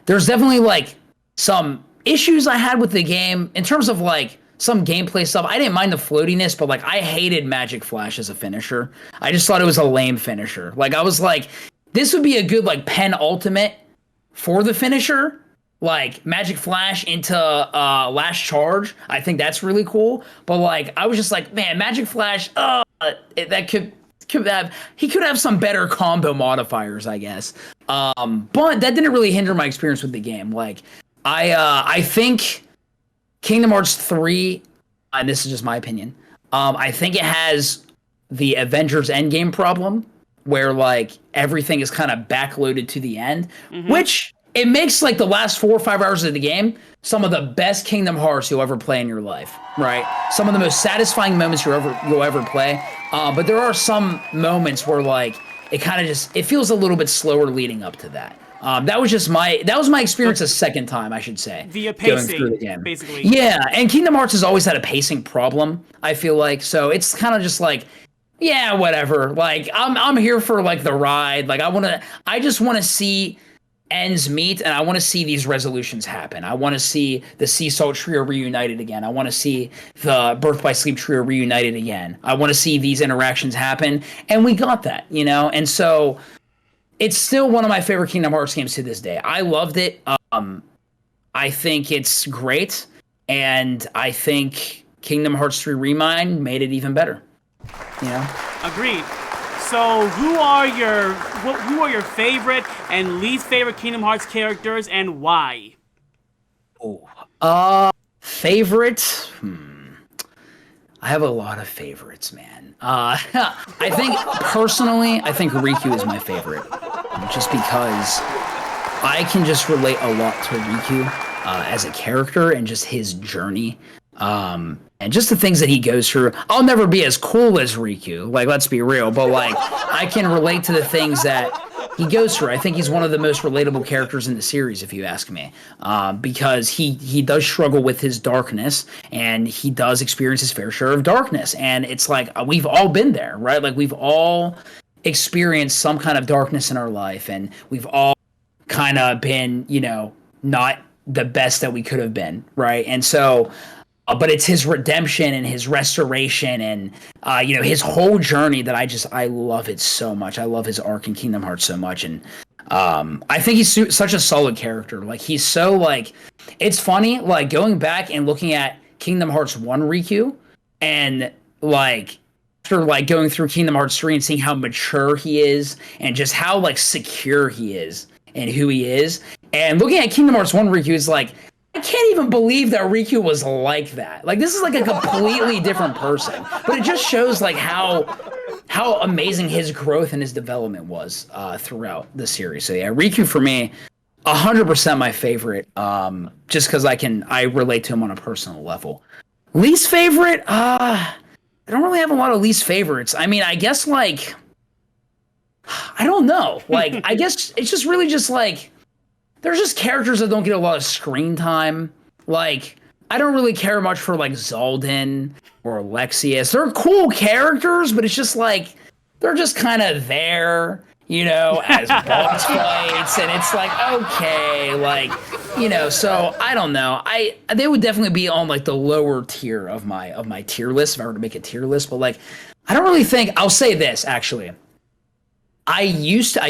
There's definitely, like, some issues I had with the game in terms of, like, some gameplay stuff. I didn't mind the floatiness, but, like, I hated Magic Flash as a finisher. I just thought it was a lame finisher. Like, I was like, this would be a good, like, penultimate for the finisher. Like, Magic Flash into Last Charge. I think that's really cool. But, like, I was just like, man, Magic Flash, that could have, he could have some better combo modifiers, I guess. But that didn't really hinder my experience with the game. Like, I think Kingdom Hearts 3, and this is just my opinion, I think it has the Avengers Endgame problem, where like everything is kind of backloaded to the end, which it makes like the last 4 or 5 hours of the game some of the best Kingdom Hearts you'll ever play in your life, right? Some of the most satisfying moments you'll ever play. But there are some moments where like it kind of just, it feels a little bit slower leading up to that. That was my experience a second time, I should say. Via going pacing, through the game. basically. Yeah, and Kingdom Hearts has always had a pacing problem, I feel like. So it's kind of just like, yeah, whatever. Like I'm here for like the ride. Like I just want to see ends meet, and I want to see these resolutions happen. I want to see the Sea Salt Trio reunited again. I want to see the Birth by Sleep Trio reunited again. I want to see these interactions happen, and we got that, you know? And so it's still one of my favorite Kingdom Hearts games to this day. I loved it. I think it's great, and I think Kingdom Hearts 3 Remind made it even better. You know? Agreed. So, who are your favorite and least favorite Kingdom Hearts characters, and why? Favorite? I have a lot of favorites, man. I think personally, I think Riku is my favorite, just because I can just relate a lot to Riku as a character and just his journey. And just the things that he goes through. I'll never be as cool as Riku, like, let's be real, but like I can relate to the things that he goes through. I think he's one of the most relatable characters in the series, if you ask me, because he does struggle with his darkness, and he does experience his fair share of darkness. And it's like, we've all been there, right? Like, we've all experienced some kind of darkness in our life, and we've all kind of been, you know, not the best that we could have been, right? And so but it's his redemption and his restoration and, you know, his whole journey that I love it so much. I love his arc in Kingdom Hearts so much. And I think he's such a solid character. Like, he's so, like, it's funny, like, going back and looking at Kingdom Hearts 1 Riku and, like, after, like, going through Kingdom Hearts 3 and seeing how mature he is and just how, like, secure he is and who he is. And looking at Kingdom Hearts 1 Riku is like, I can't even believe that Riku was like that. Like, this is like a completely different person. But it just shows like how amazing his growth and his development was throughout the series. So yeah, Riku for me, 100% my favorite. Just because I relate to him on a personal level. Least favorite? I don't really have a lot of least favorites. I mean, I guess like, I don't know. Like, I guess it's just really just like, there's just characters that don't get a lot of screen time. Like, I don't really care much for, like, Zaldin or Alexius. They're cool characters, but it's just, like, they're just kind of there, you know, as boss fights. And it's like, okay, like, you know, so I don't know. They would definitely be on, like, the lower tier of my tier list if I were to make a tier list. But, like, I don't really think, I'll say this, actually. I used to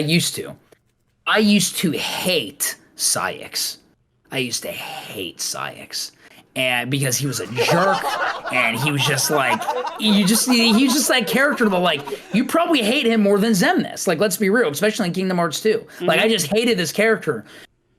hate Saïx. I used to hate Saïx. And because he was a jerk, and he was just like, he was just that character that, like, you probably hate him more than Xemnas. Like, let's be real, especially in Kingdom Hearts 2. Mm-hmm. Like, I just hated this character.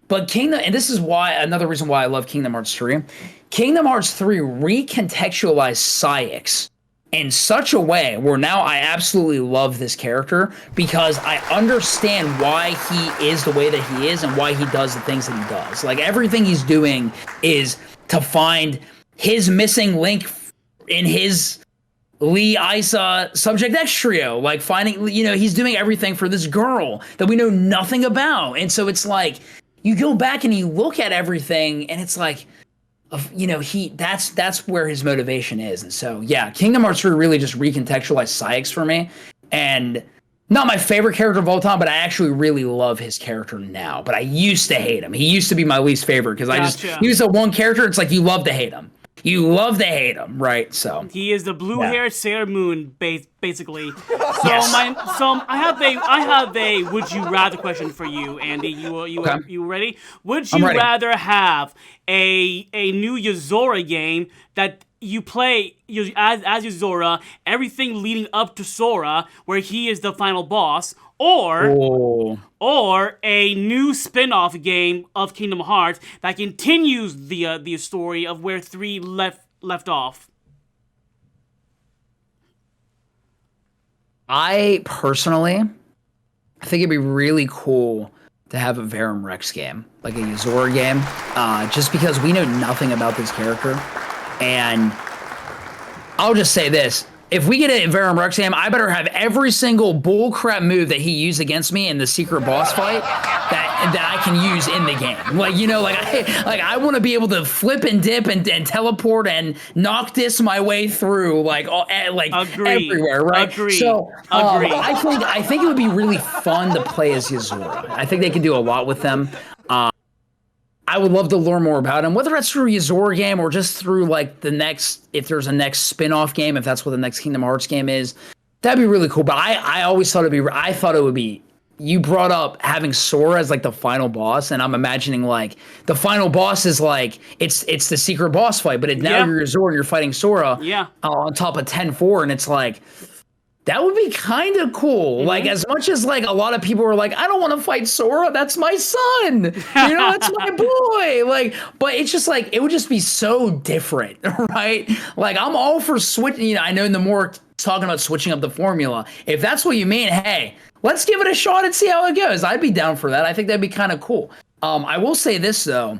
But and this is why, another reason why I love Kingdom Hearts 3. Kingdom Hearts 3 recontextualized Saïx in such a way where now I absolutely love this character because I understand why he is the way that he is and why he does the things that he does. Like, everything he's doing is to find his missing link in his Lee Isa Subject X trio. Like, finding, you know, he's doing everything for this girl that we know nothing about. And so it's like, you go back and you look at everything and it's like, you know, that's where his motivation is. And so, yeah, Kingdom Hearts 3 really just recontextualized Saïx for me. And not my favorite character of all time, but I actually really love his character now. But I used to hate him. He used to be my least favorite because he was a one character. It's like, you love to hate him. You love to hate him, right? So he is the blue-haired Sailor Moon, basically. So Yes. I have a would you rather question for you, Andy. You ready? Would you rather have a new Yozora game that you play as Yozora, everything leading up to Sora, where he is the final boss, or Oh. or a new spin-off game of Kingdom Hearts that continues the story of where 3 left off. I personally, I think it'd be really cool to have a Verum Rex game, like a Yozora game, just because we know nothing about this character. And I'll just say this. If we get a Verum Rex game, I better have every single bullcrap move that he used against me in the secret boss fight that I can use in the game. Like, you know, I want to be able to flip and dip and teleport and Noctis my way through everywhere, right? Agreed. So Agreed. I think it would be really fun to play as Yozora. I think they can do a lot with them. I would love to learn more about him, whether that's through a Yozora game or just through like if there's a next spin-off game, if that's what the next Kingdom Hearts game is, that'd be really cool. But I always thought it would be, you brought up having Sora as like the final boss, and I'm imagining like the final boss is like, it's the secret boss fight, but now you're Yozora and you're fighting Sora on top of 10-4, and it's like, that would be kind of cool. Mm-hmm. Like, as much as like a lot of people were like, I don't want to fight Sora. That's my son. That's my boy. Like, but it's just like, it would just be so different, right? Like, I'm all for switching. I know the more talking about switching up the formula. If that's what you mean, hey, let's give it a shot and see how it goes. I'd be down for that. I think that'd be kind of cool. I will say this though.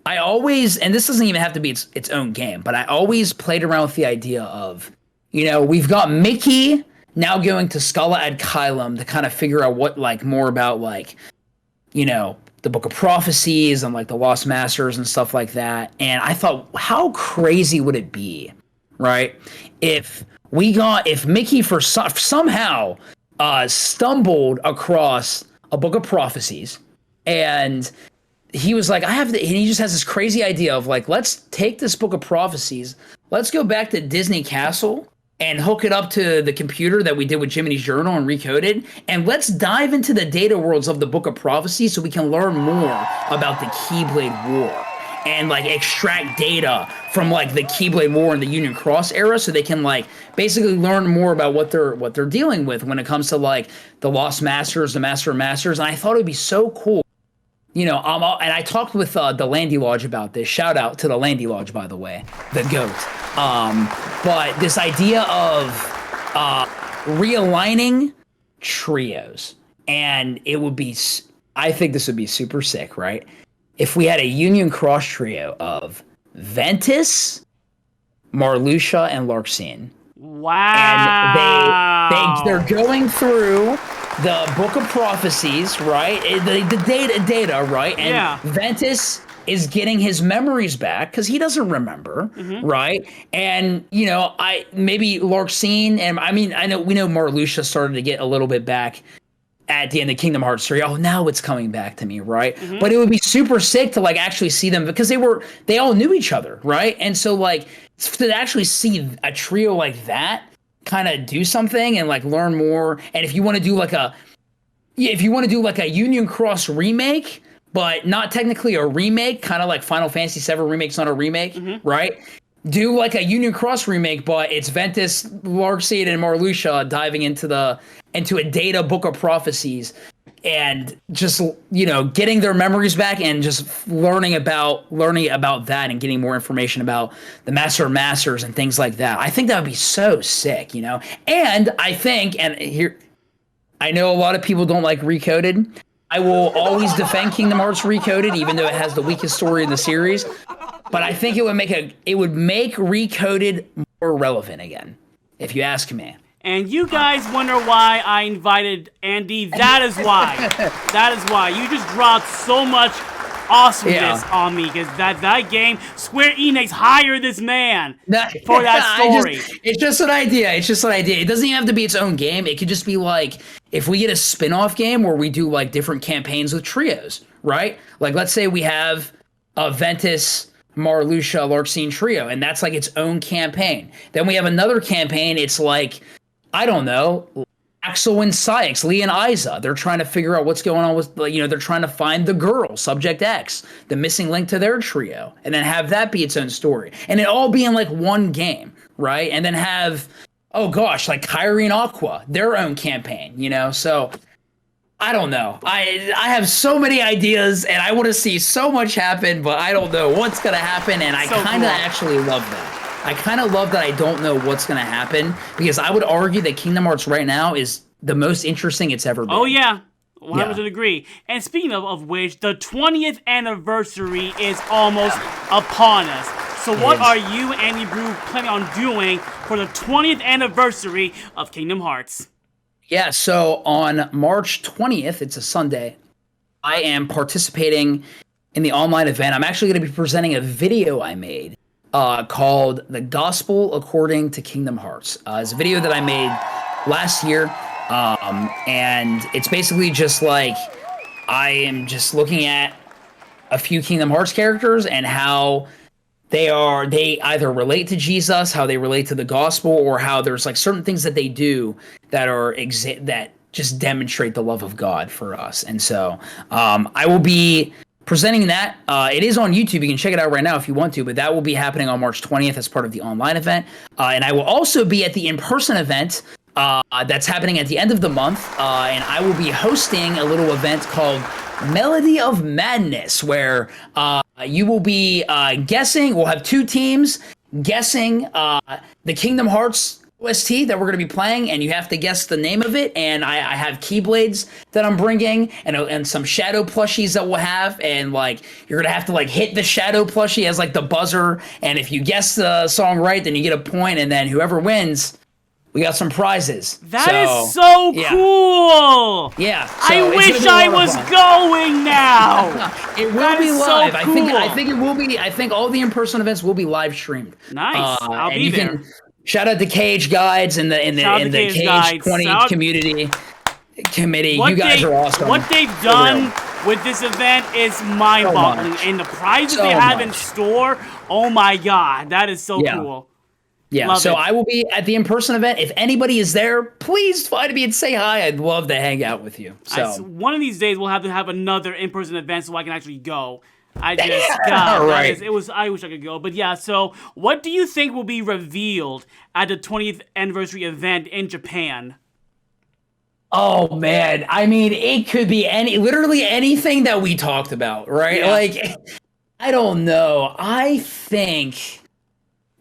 I always, and this doesn't even have to be its own game, but I always played around with the idea of, we've got Mickey now going to Scala ad Kylum to kind of figure out what, like, more about, like, the Book of Prophecies and, like, the Lost Masters and stuff like that. And I thought, how crazy would it be, right, if Mickey somehow stumbled across a Book of Prophecies, and he was like, and he just has this crazy idea of, like, let's take this Book of Prophecies, let's go back to Disney Castle, and hook it up to the computer that we did with Jiminy's Journal and recode it. And let's dive into the data worlds of the Book of Prophecy so we can learn more about the Keyblade War and like extract data from like the Keyblade War and the Union Cross era so they can like basically learn more about what they're dealing with when it comes to like the Lost Masters, the Master of Masters. And I thought it'd be so cool. And I talked with the Landy Lodge about this. Shout out to the Landy Lodge, by the way, the GOAT. But this idea of realigning trios, and I think this would be super sick, right? If we had a Union Cross trio of Ventus, Marluxia, and Larxene. Wow. And they're going through the Book of Prophecies, right? The data, right? And Ventus is getting his memories back because he doesn't remember, right? And maybe Larxene, and we know Marluxia started to get a little bit back at the end of Kingdom Hearts 3. Oh, now it's coming back to me, right? But it would be super sick to like actually see them because they all knew each other, right? And so like to actually see a trio like that kind of do something and like learn more. And if you want to do like a Union Cross remake, but not technically a remake, kind of like Final Fantasy VII Remake's not a remake, right? Do like a Union Cross remake, but it's Ventus, Larxene, and Marluxia diving into a data Book of Prophecies and just getting their memories back and just learning about that and getting more information about the Master of Masters and things like that. I think that would be so sick, And I think, and here, I know a lot of people don't like Recoded. I will always defend Kingdom Hearts Recoded, even though it has the weakest story in the series. But I think it would make Recoded more relevant again, if you ask me. And you guys wonder why I invited Andy. That is why. That is why. You just dropped so much awesomeness on me because that game, Square Enix hired this man for that story. It's just an idea. It doesn't even have to be its own game. It could just be like if we get a spin-off game where we do like different campaigns with trios, right? Like let's say we have a Ventus, Marluxia, Larxene trio, and that's like its own campaign. Then we have another campaign. It's like, I don't know, Axel and Sykes, Lee and Isa. They're trying to figure out what's going on with, they're trying to find the girl, Subject X, the missing link to their trio, and then have that be its own story. And it all be in like one game, right? And then have, like Kyrie and Aqua, their own campaign, So I don't know. I have so many ideas, and I want to see so much happen, but I don't know what's gonna happen, and I kind of actually love that. I kind of love that I don't know what's gonna happen, because I would argue that Kingdom Hearts right now is the most interesting it's ever been. Oh yeah. 100% agree. And speaking of which, the 20th anniversary is almost upon us. So what are you, Andy Brew, planning on doing for the 20th anniversary of Kingdom Hearts? Yeah, so on March 20th, it's a Sunday, I am participating in the online event. I'm actually going to be presenting a video I made called The Gospel According to Kingdom Hearts. It's a video that I made last year. And it's basically just like I am just looking at a few Kingdom Hearts characters and how they either relate to Jesus, how they relate to the gospel, or how there's like certain things that they do that are that just demonstrate the love of God for us. And so I will be presenting that. It is on YouTube. You can check it out right now if you want to, but that will be happening on March 20th as part of the online event. And I will also be at the in-person event that's happening at the end of the month, and I will be hosting a little event called Melody of Madness, where you will be guessing. We'll have two teams guessing the Kingdom Hearts OST that we're going to be playing, and you have to guess the name of it. And I have Keyblades that I'm bringing, and some Shadow plushies that we'll have, and like you're going to have to like hit the Shadow plushie as like the buzzer, and if you guess the song right, then you get a point, and then whoever wins, we got some prizes. That is so cool. Yeah. So I wish I was going now. It will be live. So cool. I think it will be. I think all the in-person events will be live streamed. Nice. I'll be there. Shout out to Cage Guides and the Cage 20 community committee. You guys are awesome. What they've done with this event is mind-boggling, and the prizes they have in store. Oh my God, that is so cool. Yeah, love so it. I will be at the in-person event. If anybody is there, please find me and say hi. I'd love to hang out with you. So one of these days we'll have to have another in-person event so I can actually go. I wish I could go. But yeah, so what do you think will be revealed at the 20th anniversary event in Japan? Oh man, I mean, it could be literally anything that we talked about, right? Yeah. Like, I don't know. I think,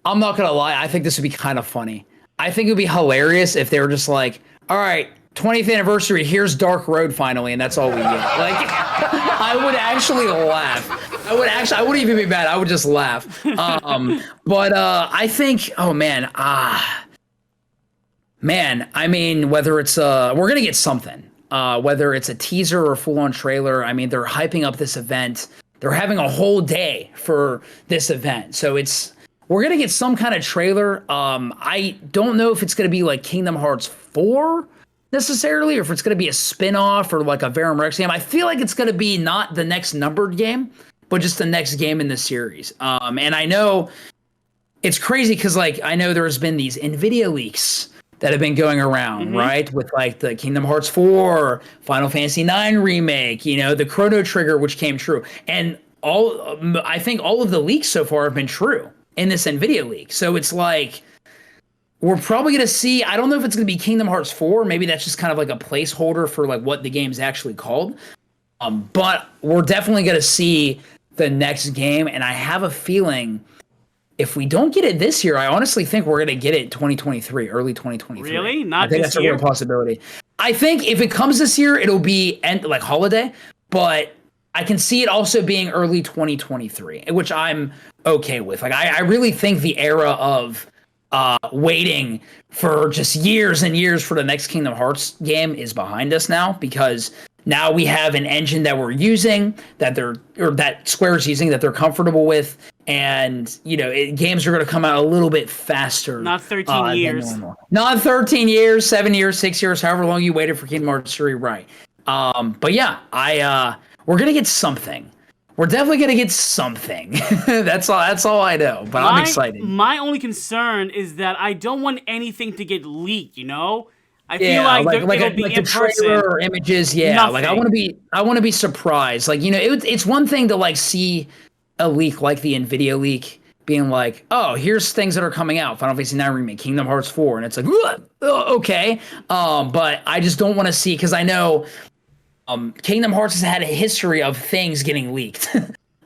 I'm not gonna lie, I think this would be kind of funny. I think it would be hilarious if they were just like, all right, 20th anniversary, here's Dark Road finally, and that's all we get. Like, I would actually laugh. I wouldn't even be mad. I would just laugh. But I think, oh man, I mean, whether it's we're gonna get something. Whether it's a teaser or a full-on trailer. I mean, they're hyping up this event. They're having a whole day for this event, so we're gonna get some kind of trailer. I don't know if it's gonna be like Kingdom Hearts 4 necessarily, or if it's gonna be a spin-off or like a Verum Rex game. I feel like it's gonna be not the next numbered game, but just the next game in the series. And I know it's crazy because like I know there's been these NVIDIA leaks that have been going around, right? With like the Kingdom Hearts 4, Final Fantasy 9 remake, the Chrono Trigger, which came true. And I think all of the leaks so far have been true in this NVIDIA leak. So it's like, we're probably going to see, I don't know if it's going to be Kingdom Hearts 4, maybe that's just kind of like a placeholder for like what the game's actually called. But we're definitely going to see the next game, and I have a feeling if we don't get it this year, I honestly think we're going to get it 2023, early 2023. Really? Not I think this that's year? a real possibility. I think if it comes this year, it'll be like holiday, but I can see it also being early 2023, which I'm okay with. Like, I really think the era of waiting for just years and years for the next Kingdom Hearts game is behind us now, because now we have an engine that we're using, that Square's using, that they're comfortable with, and games are going to come out a little bit faster. Not 13 years. Not 13 years, 7 years, 6 years, however long you waited for Kingdom Hearts 3, right? But yeah, we're gonna get something. We're definitely gonna get something. That's all I know. But I'm excited. My only concern is that I don't want anything to get leaked. I feel like it'll be in person. Trailer or images. Yeah, Nothing. like I want to be surprised. Like it's one thing to like see a leak like the NVIDIA leak, being like, oh, here's things that are coming out: Final Fantasy 9 remake, Kingdom Hearts 4, and it's like, okay. But I just don't want to see, because I know Kingdom Hearts has had a history of things getting leaked.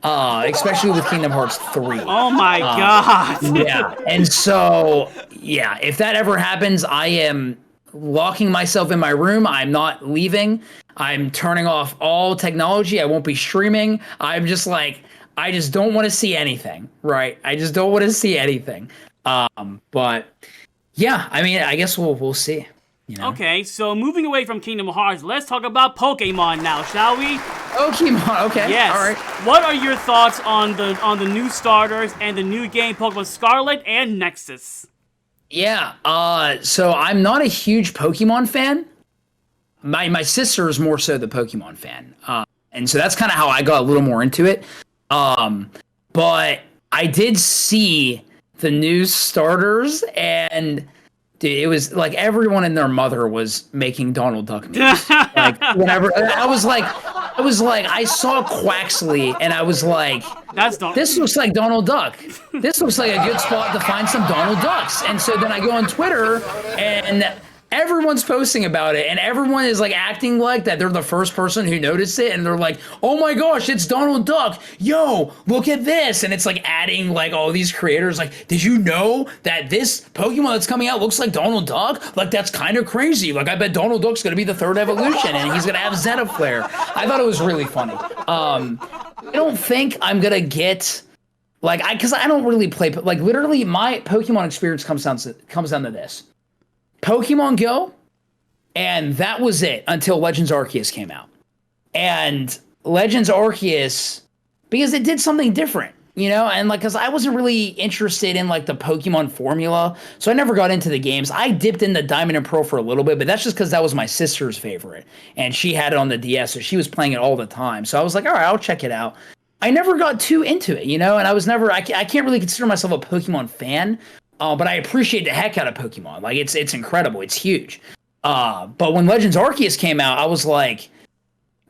Especially with Kingdom Hearts 3. Oh my god. Yeah. And so, yeah, if that ever happens, I am locking myself in my room. I'm not leaving. I'm turning off all technology. I won't be streaming. I'm just like, I just don't want to see anything, right? I just don't want to see anything. But yeah, I mean, I guess we'll see. You know? Okay, so moving away from Kingdom Hearts, let's talk about Pokemon now, shall we? Pokemon, okay. Yes. All right. What are your thoughts on the new starters and the new game Pokemon Scarlet and Nexus? Yeah. So I'm not a huge Pokemon fan. My sister is more so the Pokemon fan. And so that's kind of how I got a little more into it. But I did see the new starters, and dude, it was like everyone and their mother was making Donald Duck memes. Like whenever I was like, I saw Quaxley, and I was like, this looks like Donald Duck. This looks like a good spot to find some Donald Ducks. And so then I go on Twitter, and everyone's posting about it, and everyone is like acting like that they're the first person who noticed it, and they're like, oh my gosh, it's Donald Duck. Yo, look at this. And it's like adding like all these creators like, did you know that this Pokemon that's coming out looks like Donald Duck? Like, that's kind of crazy. Like, I bet Donald Duck's gonna be the third evolution, and he's gonna have Zeta Flare. I thought it was really funny. I don't think I'm gonna get because I don't really play, like, literally my Pokemon experience comes down to this. Pokemon Go, and that was it until Legends Arceus came out. And Legends Arceus, because it did something different, you know, and like, because I wasn't really interested in like the Pokemon formula, so I never got into the games. I dipped into Diamond and Pearl for a little bit, but that's just because that was my sister's favorite, and she had it on the DS, so she was playing it all the time. So I was like, all right, I'll check it out. I never got too into it, you know, and I can't really consider myself a Pokemon fan. But I appreciate the heck out of Pokemon. Like, it's incredible. It's huge. But when Legends Arceus came out, I was like,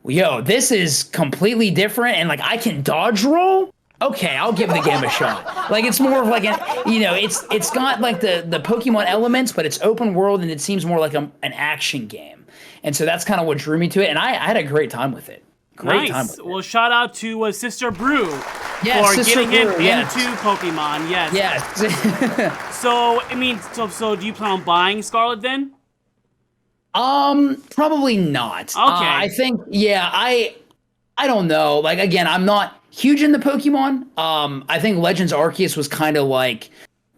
yo, this is completely different. And like, I can dodge roll? Okay, I'll give the game a shot. Like, it's more of like it's got like the Pokemon elements, but it's open world, and it seems more like an action game. And so that's kind of what drew me to it. And I had a great time with it. Great time with it. Well, shout out to Sister Brew yes, for Sister getting Brew, him into Pokemon. Yes. Yes. So, I mean, so do you plan on buying Scarlet then? Probably not. Okay. I think, yeah, I don't know. Like, again, I'm not huge into Pokemon. I think Legends Arceus was kind of like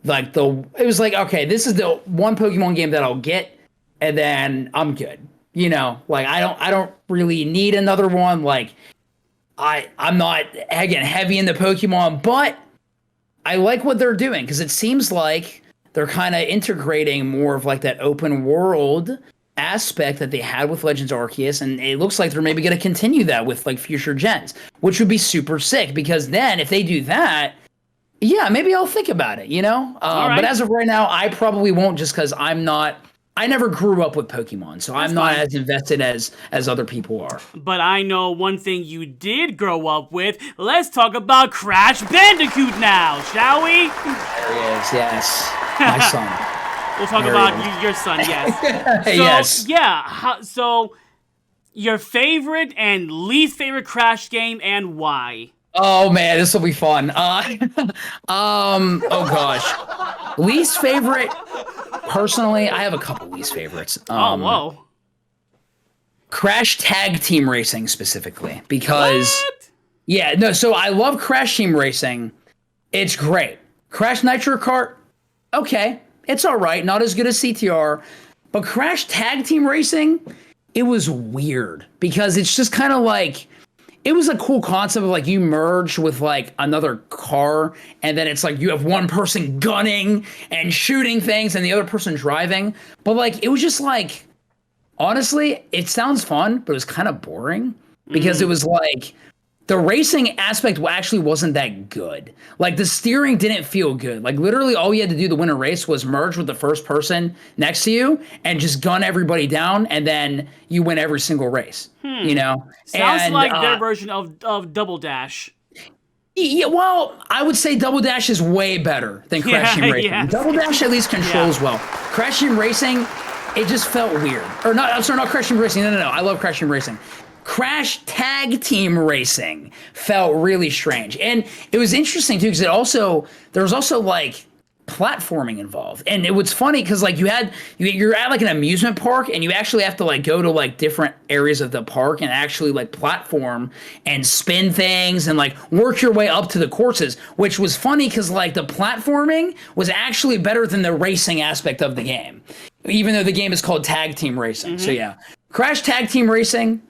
it was like, okay, this is the one Pokemon game that I'll get, and then I'm good. You know, like, I don't really need another one. Like, I'm not, again, heavy into Pokemon, but I like what they're doing, because it seems like they're kind of integrating more of like that open world aspect that they had with Legends Arceus, and it looks like they're maybe going to continue that with like future gens, which would be super sick, because then if they do that, yeah, maybe I'll think about it, you know? Right. But as of right now, I probably won't, just because I never grew up with Pokemon, so I'm not as invested as other people are. But I know one thing you did grow up with. Let's talk about Crash Bandicoot now, shall we? There he is, yes. My son. We'll talk about your son, yes. So, yes. Yeah, so your favorite and least favorite Crash game, and why? Oh man, this will be fun. Oh gosh. Least favorite, personally, I have a couple least favorites. Whoa. Crash Tag Team Racing specifically, because What? Yeah, no, so I love Crash Team Racing. It's great. Crash Nitro Kart, okay, it's all right, not as good as CTR, but Crash Tag Team Racing, it was weird, because it's just kind of like, it was a cool concept of like you merge with like another car, and then it's like you have one person gunning and shooting things and the other person driving. But like, it was just like, honestly, it sounds fun, but it was kind of boring, because it was like the racing aspect actually wasn't that good. Like, the steering didn't feel good. Like, literally all you had to do to win a race was merge with the first person next to you and just gun everybody down, and then you win every single race. You know? Sounds like their version of Double Dash. Yeah, well, I would say Double Dash is way better than Crash Team Racing. Yes. Double Dash at least controls well. Crash Team Racing, it just felt weird. Or not, I'm sorry, not Crash Team Racing. No. I love Crash Team Racing. Crash Tag Team Racing felt really strange. And it was interesting too, because there was also like platforming involved. And it was funny because like you're at like an amusement park, and you actually have to like go to like different areas of the park and actually like platform and spin things and like work your way up to the courses, which was funny because like the platforming was actually better than the racing aspect of the game, even though the game is called Tag Team Racing. So yeah, Crash Tag Team Racing,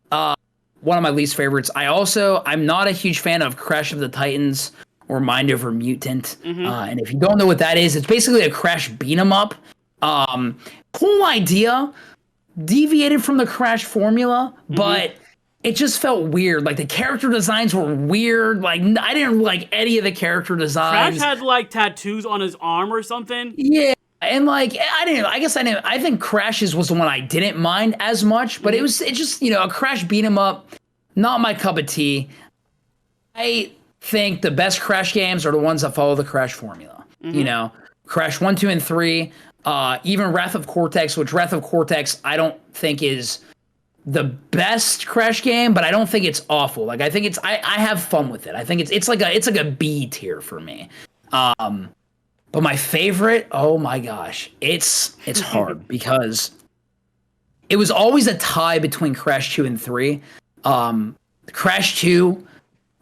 one of my least favorites. I'm not a huge fan of Crash of the Titans or Mind Over Mutant. And if you don't know what that is, it's basically a Crash beat 'em up. Cool idea, deviated from the Crash formula, but it just felt weird. Like the character designs were weird. Like I didn't like any of the character designs. Crash had like tattoos on his arm or something. Yeah. And like I think Crash's was the one I didn't mind as much, but it just, a Crash beat 'em up, not my cup of tea. I think the best Crash games are the ones that follow the Crash formula. Crash 1, 2, and 3, even Wrath of Cortex, which Wrath of Cortex I don't think is the best Crash game, but I don't think it's awful. Like I think I have fun with it. I think it's like a B tier for me. But my favorite, oh my gosh, it's hard because it was always a tie between Crash 2 and 3. Crash 2,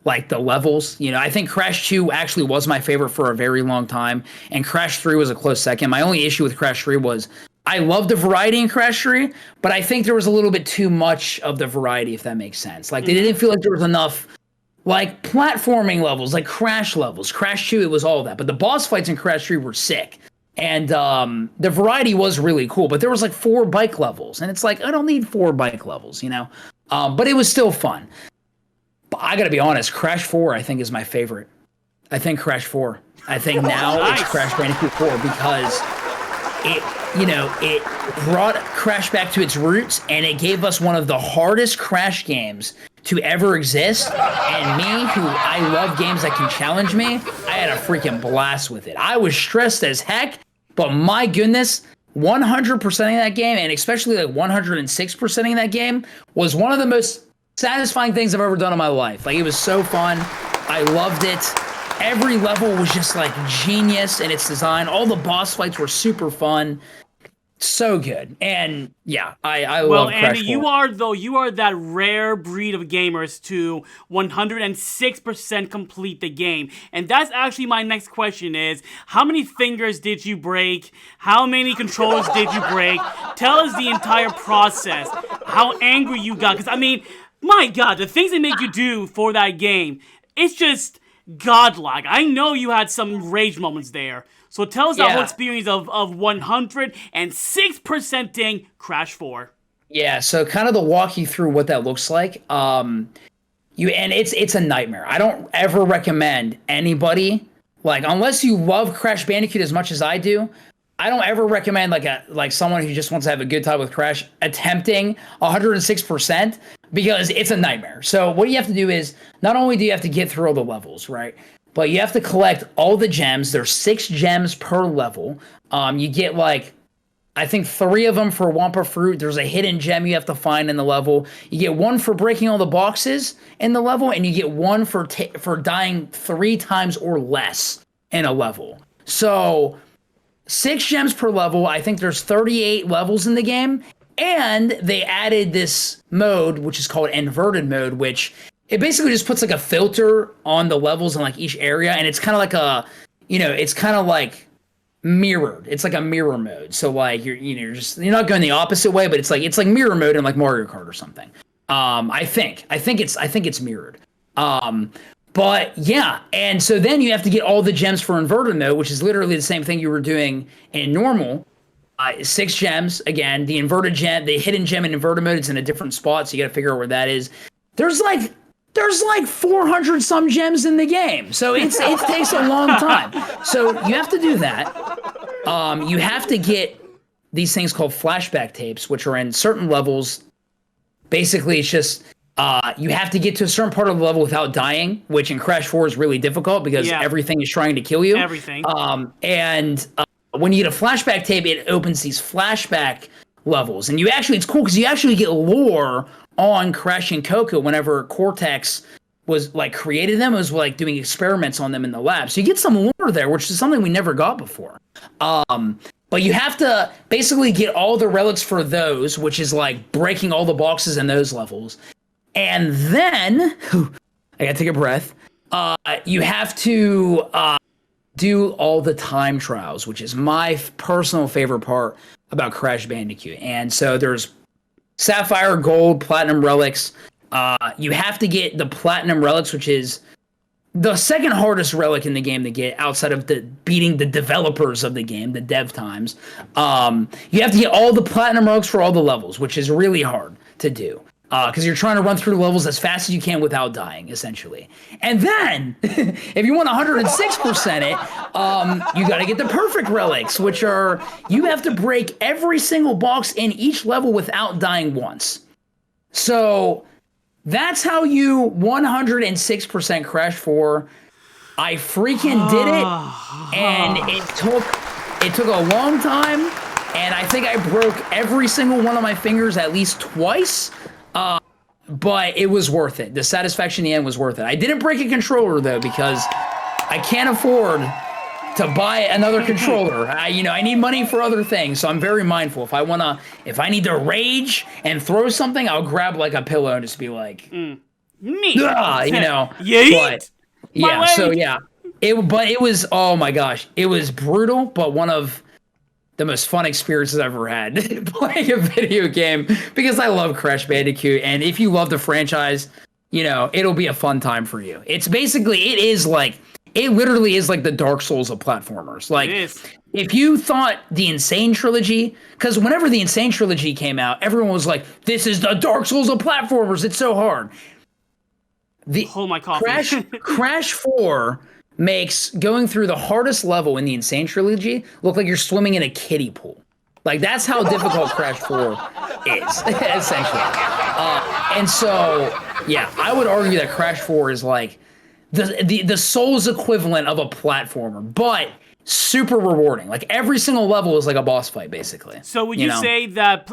like the levels, I think Crash 2 actually was my favorite for a very long time, and Crash 3 was a close second. My only issue with Crash 3 was I loved the variety in Crash 3, but I think there was a little bit too much of the variety, if that makes sense. Like they didn't feel like there was enough like platforming levels, like Crash levels. Crash 2, it was all that, but the boss fights in Crash 3 were sick. And the variety was really cool, but there was like 4 bike levels, and it's like, I don't need 4 bike levels, but it was still fun. But I gotta be honest, Crash 4 I think is my favorite. I think Crash 4. I think now it's Crash Bandicoot 4 because it brought Crash back to its roots, and it gave us one of the hardest Crash games to ever exist. And me, who I love games that can challenge me, I had a freaking blast with it. I was stressed as heck, but my goodness, 100%ing that game, and especially like 106%ing that game, was one of the most satisfying things I've ever done in my life. Like, it was so fun. I loved it. Every level was just like genius in its design. All the boss fights were super fun. So good. And yeah, I love Crash 4. Well, Andy, you are that rare breed of gamers to 106% complete the game. And that's actually my next question is, how many fingers did you break? How many controllers did you break? Tell us the entire process. How angry you got. Because, I mean, my God, the things they make you do for that game, it's just godlike. I know you had some rage moments there. So tell us the whole experience of 106%ing Crash 4. Yeah, so kind of to walk you through what that looks like. It's a nightmare. I don't ever recommend anybody, like, unless you love Crash Bandicoot as much as I do, I don't ever recommend like someone who just wants to have a good time with Crash attempting 106%, because it's a nightmare. So what you have to do is, not only do you have to get through all the levels, right? But you have to collect all the gems. There's 6 gems per level. You get like, I think 3 of them for Wampa Fruit. There's a hidden gem you have to find in the level. You get 1 for breaking all the boxes in the level, and you get 1 for dying 3 times or less in a level. So 6 gems per level. I think there's 38 levels in the game. And they added this mode, which is called inverted mode, which it basically just puts like a filter on the levels in like each area. And it's kind of like it's kind of like mirrored. It's like a mirror mode. So like you're not going the opposite way, but it's like mirror mode in like Mario Kart or something. I think it's mirrored. But yeah, and so then you have to get all the gems for inverted mode, which is literally the same thing you were doing in normal. 6 gems, again, the inverted gem, the hidden gem in inverted mode, it's in a different spot, so you gotta figure out where that is. There's like 400 some gems in the game, so it takes a long time. So you have to do that. You have to get these things called flashback tapes, which are in certain levels. Basically, it's just you have to get to a certain part of the level without dying, which in Crash 4 is really difficult because everything is trying to kill you. Everything. When you get a flashback tape, it opens these flashback levels. And it's cool because you actually get lore on Crash and Coco whenever Cortex was like created them. It was like doing experiments on them in the lab. So you get some lore there, which is something we never got before. But you have to basically get all the relics for those, which is like breaking all the boxes in those levels. And then, I gotta take a breath. You have to do all the time trials, which is my personal favorite part about Crash Bandicoot. And so there's Sapphire, Gold, Platinum relics. You have to get the Platinum relics, which is the second hardest relic in the game to get outside of beating the developers of the game, the dev times. You have to get all the Platinum relics for all the levels, which is really hard to do. Because you're trying to run through the levels as fast as you can without dying, essentially. And then, if you want 106% it, you got to get the perfect relics, which are, you have to break every single box in each level without dying once. So, that's how you 106% Crash 4. I freaking did it, and it took a long time, and I think I broke every single one of my fingers at least twice. But it was worth it. The satisfaction in the end was worth it. I didn't break a controller though, because I can't afford to buy another controller. I need money for other things, so I'm very mindful. If I need to rage and throw something, I'll grab like a pillow and just be like, me. But yeah, so yeah, it was, oh my gosh, it was brutal, but one of the most fun experiences I've ever had playing a video game, because I love Crash Bandicoot, and if you love the franchise, it'll be a fun time for you. It literally is like the Dark Souls of platformers. Like, if you thought the Insane Trilogy, because whenever the Insane Trilogy came out, everyone was like, this is the Dark Souls of platformers, it's so hard. Hold my coffee. Crash 4 makes going through the hardest level in the Insane Trilogy look like you're swimming in a kiddie pool. Like, that's how difficult Crash 4 is, essentially. And so, yeah, I would argue that Crash 4 is like the Souls equivalent of a platformer, but super rewarding. Like, every single level is like a boss fight, basically. So would you say that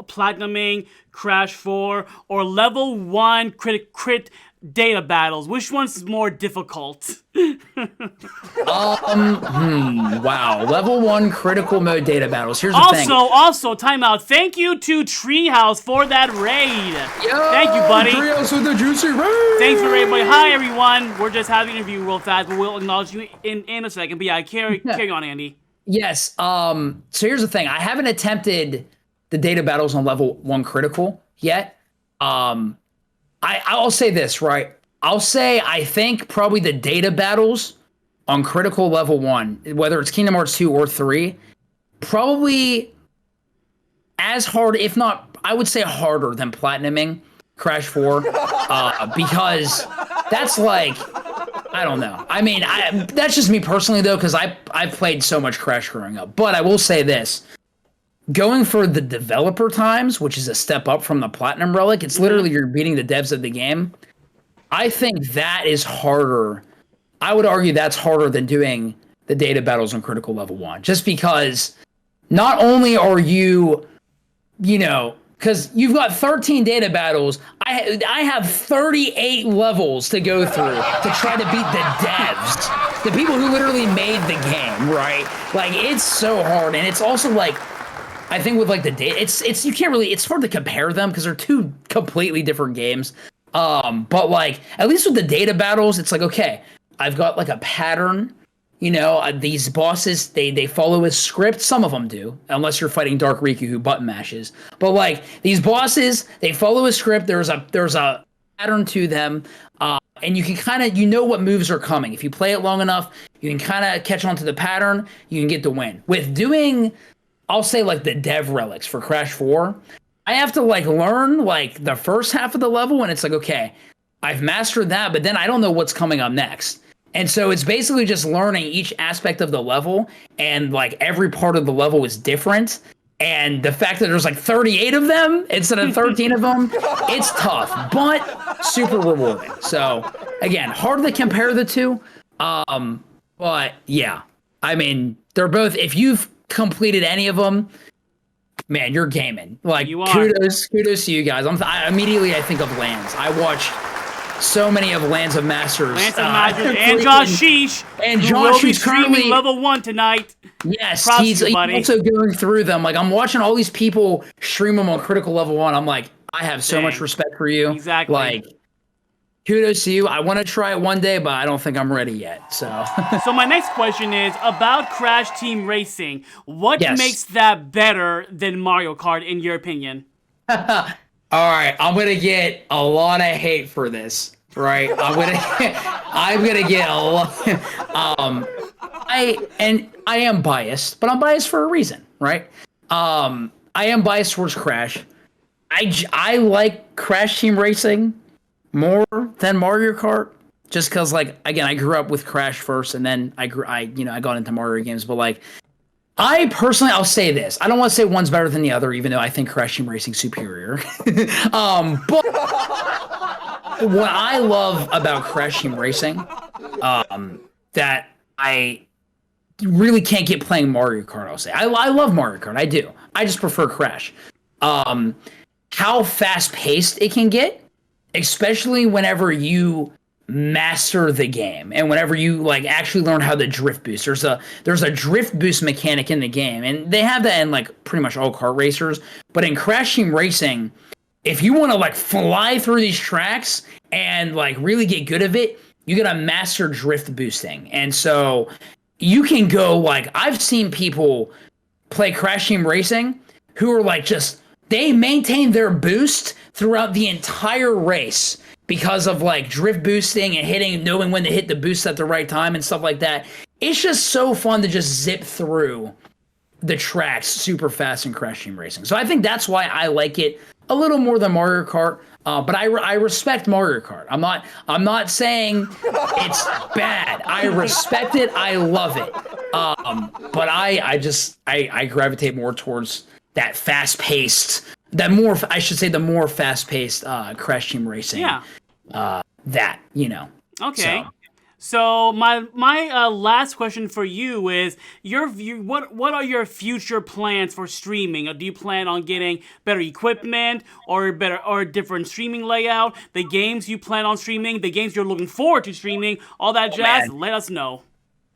platinuming Crash 4 or level 1 crit data battles, which one's more difficult? Wow. Level 1 critical mode data battles. Here's the thing. Also, timeout. Thank you to Treehouse for that raid. Thank you, buddy. Treehouse with the juicy raid. Thanks for the raid, buddy. Hi, everyone. We're just having an interview real fast, but we'll acknowledge you in a second. But yeah, carry on, Andy. Yes. So here's the thing. I haven't attempted the data battles on level 1 critical yet. I'll say this, right? I'll say I think probably the data battles on critical level 1, whether it's Kingdom Hearts 2 or 3, probably as hard, if not, I would say harder than platinuming Crash 4, because that's like, I don't know. I mean, that's just me personally though, because I've played so much Crash growing up. But I will say this. Going for the developer times, which is a step up from the Platinum Relic, it's literally you're beating the devs of the game. I think that is harder. I would argue that's harder than doing the data battles on critical level 1. Just because not only are you, because you've got 13 data battles, I have 38 levels to go through to try to beat the devs. The people who literally made the game, right? Like, it's so hard. And it's also like, I think with like the data, you can't really, it's hard to compare them because they're two completely different games. But like, at least with the data battles, it's like, okay, I've got like a pattern, these bosses, they follow a script. Some of them do, unless you're fighting Dark Riku who button mashes. But like, these bosses, they follow a script. There's a pattern to them. And you can kind of, what moves are coming. If you play it long enough, you can kind of catch on to the pattern. You can get the win. With doing, I'll say like the dev relics for Crash 4, I have to like learn like the first half of the level, and it's like, okay, I've mastered that, but then I don't know what's coming up next. And so it's basically just learning each aspect of the level, and like every part of the level is different. And the fact that there's like 38 of them instead of 13 of them, it's tough, but super rewarding. So again, hard to compare the two. But yeah, I mean, they're both, if you've completed any of them, man, you're gaming. Like, You are. kudos to you guys. I think of LANs. I watched so many of LANs of Masters. Lance and Masters and Josh Sheesh, and who Josh, will be who's streaming currently level 1 tonight. Yes, Props he's to you, buddy. also going through them. Like, I'm watching all these people stream them on critical level 1. I'm like, I have so much respect for you. Exactly. Like, kudos to you. I want to try it one day, but I don't think I'm ready yet. So, So my next question is about Crash Team Racing. What Yes. makes that better than Mario Kart, in your opinion? all right, I'm gonna get a lot of hate for this, right? I'm gonna get a lot. I am biased, but I'm biased for a reason, right? I am biased towards Crash. I like Crash Team Racing more than Mario Kart, just because, like, again, I grew up with Crash first, and then I got into Mario games. But like, I personally, I'll say this: I don't want to say one's better than the other, even though I think Crash Team Racing's superior. But what I love about Crash Team Racing, that I really can't get playing Mario Kart. I'll say I love Mario Kart. I do. I just prefer Crash. How fast paced it can get, especially whenever you master the game and whenever you like actually learn how to drift boost. There's a drift boost mechanic in the game, and they have that in like pretty much all kart racers. But in Crash Team Racing, if you want to like fly through these tracks and like really get good at it, you gotta master drift boosting. And so you can go like, I've seen people play Crash Team Racing who are like they maintain their boost throughout the entire race because of like drift boosting and knowing when to hit the boost at the right time and stuff like that. It's just so fun to just zip through the tracks super fast in Crash Team Racing. So I think that's why I like it a little more than Mario Kart. But I respect Mario Kart. I'm not saying it's bad. I respect it. I love it. But I gravitate more towards that fast-paced, the more fast-paced Crash Team Racing. Yeah. Okay. So my last question for you is what are your future plans for streaming? Do you plan on getting better equipment or a different streaming layout? The games you plan on streaming, the games you're looking forward to streaming, all that jazz. Man. Let us know.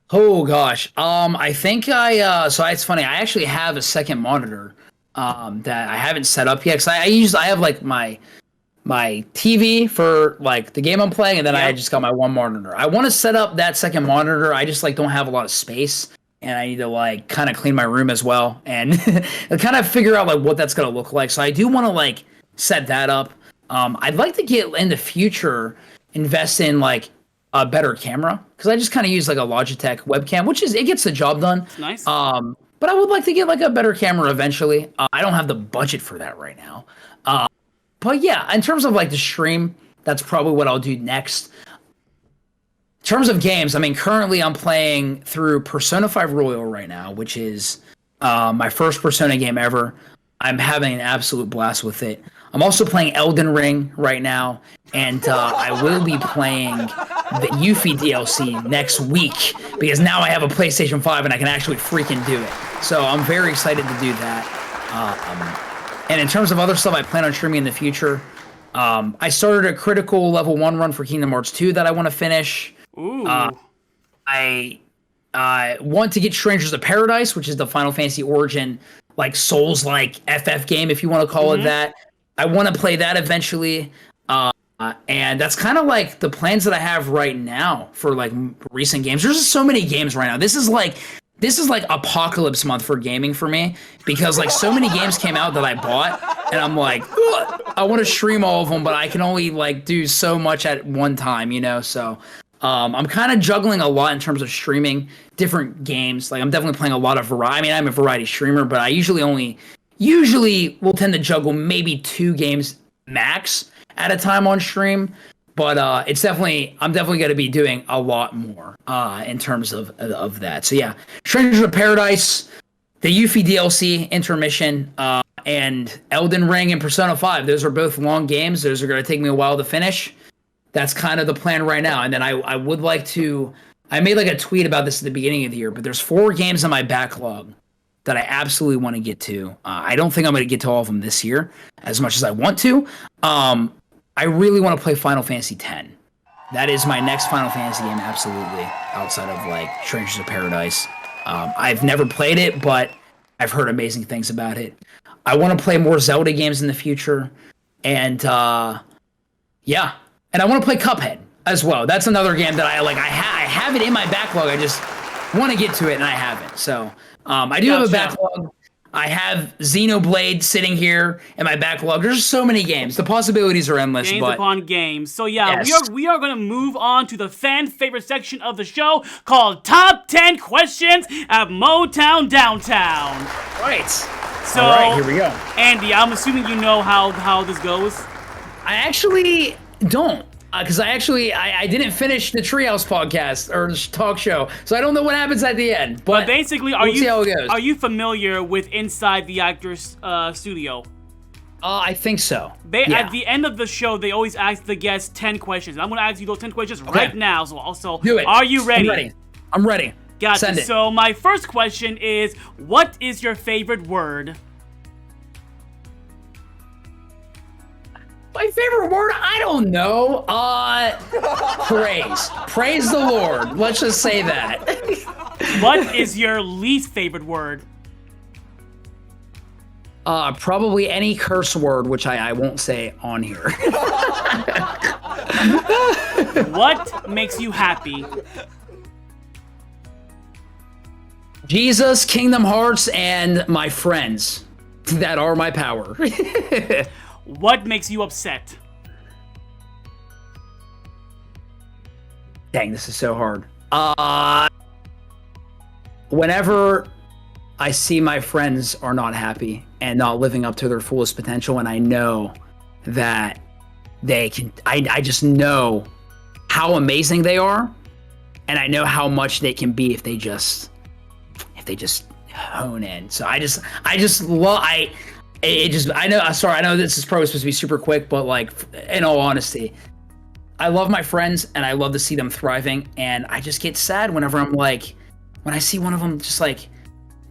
Oh gosh. I think so it's funny. I actually have a second monitor that I haven't set up yet, because I have like my TV for like the game I'm playing, and then I just got my one monitor. I want to set up that second monitor. I just like don't have a lot of space, and I need to like kind of clean my room as well, and kind of figure out like what that's gonna look like. So I do want to like set that up. I'd like to get in the future invest in like a better camera, because I just kind of use like a Logitech webcam, which it gets the job done. Nice. But I would like to get like a better camera eventually. I don't have the budget for that right now. But yeah, in terms of like the stream, that's probably what I'll do next. In terms of games, I mean, currently I'm playing through Persona 5 Royal right now, which is my first Persona game ever. I'm having an absolute blast with it. I'm also playing Elden Ring right now, and I will be playing the Yuffie DLC next week, because now I have a PlayStation 5 and I can actually freaking do it. So I'm very excited to do that. And in terms of other stuff I plan on streaming in the future, I started a critical level 1 run for Kingdom Hearts 2 that I want to finish. Ooh. I want to get Strangers of Paradise, which is the Final Fantasy Origin, like Souls-like FF game, if you want to call it that. I want to play that eventually. And that's kind of like the plans that I have right now for like recent games. There's just so many games right now. This is like apocalypse month for gaming for me, because like so many games came out that I bought, and I'm like, I want to stream all of them, but I can only like do so much at one time, So I'm kind of juggling a lot in terms of streaming different games. Like I'm definitely playing a lot of variety. I mean, I'm a variety streamer, but I usually will tend to juggle maybe 2 games max at a time on stream. But I'm definitely going to be doing a lot more in terms of that. So yeah, Strangers of Paradise, the Yuffie DLC, Intermission, and Elden Ring and Persona 5. Those are both long games. Those are going to take me a while to finish. That's kind of the plan right now. And then I would like to... I made like a tweet about this at the beginning of the year, but there's 4 games in my backlog that I absolutely want to get to. I don't think I'm going to get to all of them this year as much as I want to. I really want to play Final Fantasy X. That is my next Final Fantasy game, absolutely, outside of like Strangers of Paradise. I've never played it, but I've heard amazing things about it. I want to play more Zelda games in the future, and yeah, and I want to play Cuphead as well. That's another game that I like. I have it in my backlog. I just want to get to it, and I haven't. So I do have a backlog. I have Xenoblade sitting here in my backlog. There's so many games. The possibilities are endless. Games upon games. So yeah, yes. we are going to move on to the fan favorite section of the show called Top 10 Questions at Motown DownTown. Right. So, all right, here we go. Andy, I'm assuming you know how this goes. I actually don't. Because I didn't finish the Treehouse podcast or talk show, so I don't know what happens at the end. But basically, we'll see how it goes. Are you familiar with Inside the Actor's Studio? I think so. At the end of the show, they always ask the guests 10 questions. I'm going to ask you those 10 questions right now. So also, do it. Are you ready? I'm ready. Gotcha. Send it. So my first question is, what is your favorite word? My favorite word? I don't know. Praise. Praise the Lord. Let's just say that. What is your least favorite word? Probably any curse word, which I won't say on here. What makes you happy? Jesus, Kingdom Hearts, and my friends that are my power. What makes you upset? Dang, this is so hard. Whenever I see my friends are not happy and not living up to their fullest potential, and I know that they can, I just know how amazing they are, and I know how much they can be if they just hone in. So I know this is probably supposed to be super quick, but like, in all honesty, I love my friends and I love to see them thriving, and I just get sad whenever when I see one of them just like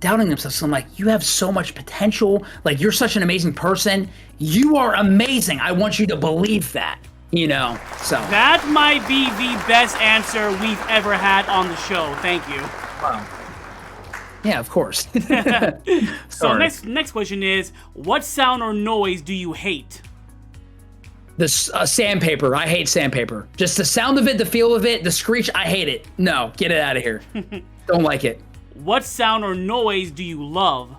doubting themselves. So I'm like, you have so much potential. Like, you're such an amazing person. You are amazing. I want you to believe that, so. That might be the best answer we've ever had on the show. Thank you. Wow. Yeah, of course. So next question is, what sound or noise do you hate? The sandpaper. I hate sandpaper. Just the sound of it, the feel of it, the screech. I hate it. No, get it out of here. Don't like it. What sound or noise do you love?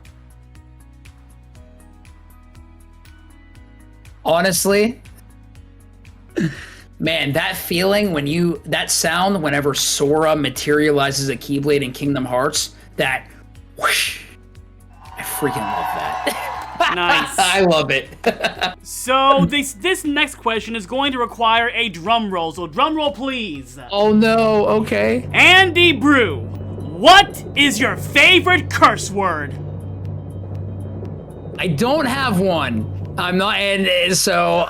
Honestly, man, that feeling that sound whenever Sora materializes a Keyblade in Kingdom Hearts, that whoosh, I freaking love that. Nice. I love it. So this next question is going to require a drum roll. So drum roll, please. Oh no. Okay. Andy Brew, what is your favorite curse word? I don't have one. I'm not, and so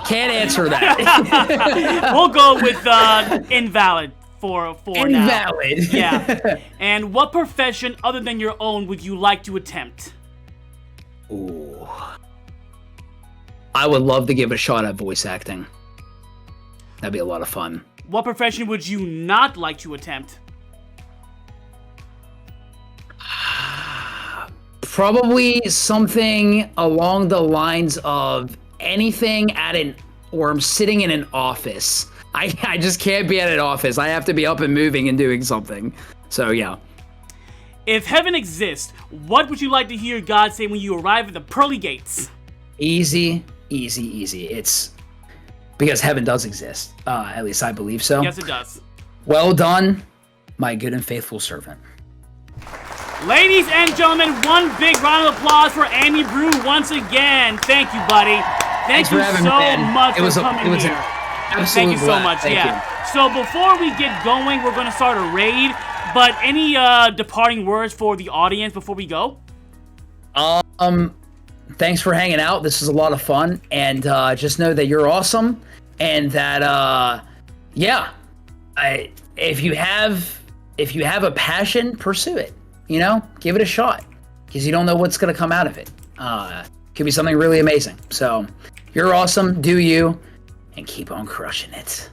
can't answer that. We'll go with invalid for now. Invalid. Yeah. And what profession other than your own would you like to attempt? Ooh. I would love to give a shot at voice acting. That'd be a lot of fun. What profession would you not like to attempt? Probably something along the lines of anything or I'm sitting in an office. I just can't be at an office. I have to be up and moving and doing something. So yeah. If heaven exists, what would you like to hear God say when you arrive at the pearly gates? Easy. It's because heaven does exist. At least I believe so. Yes, it does. Well done, my good and faithful servant. Ladies and gentlemen, one big round of applause for Andy Brew once again. Thank you, buddy. Thank you so much for coming here. Thank you so much. Yeah. So before we get going, we're going to start a raid. But any departing words for the audience before we go? Thanks for hanging out. This is a lot of fun, and just know that you're awesome, and that if you have a passion, pursue it. you know, give it a shot because you don't know what's going to come out of it. Could be something really amazing. So you're awesome. Do you, and keep on crushing it.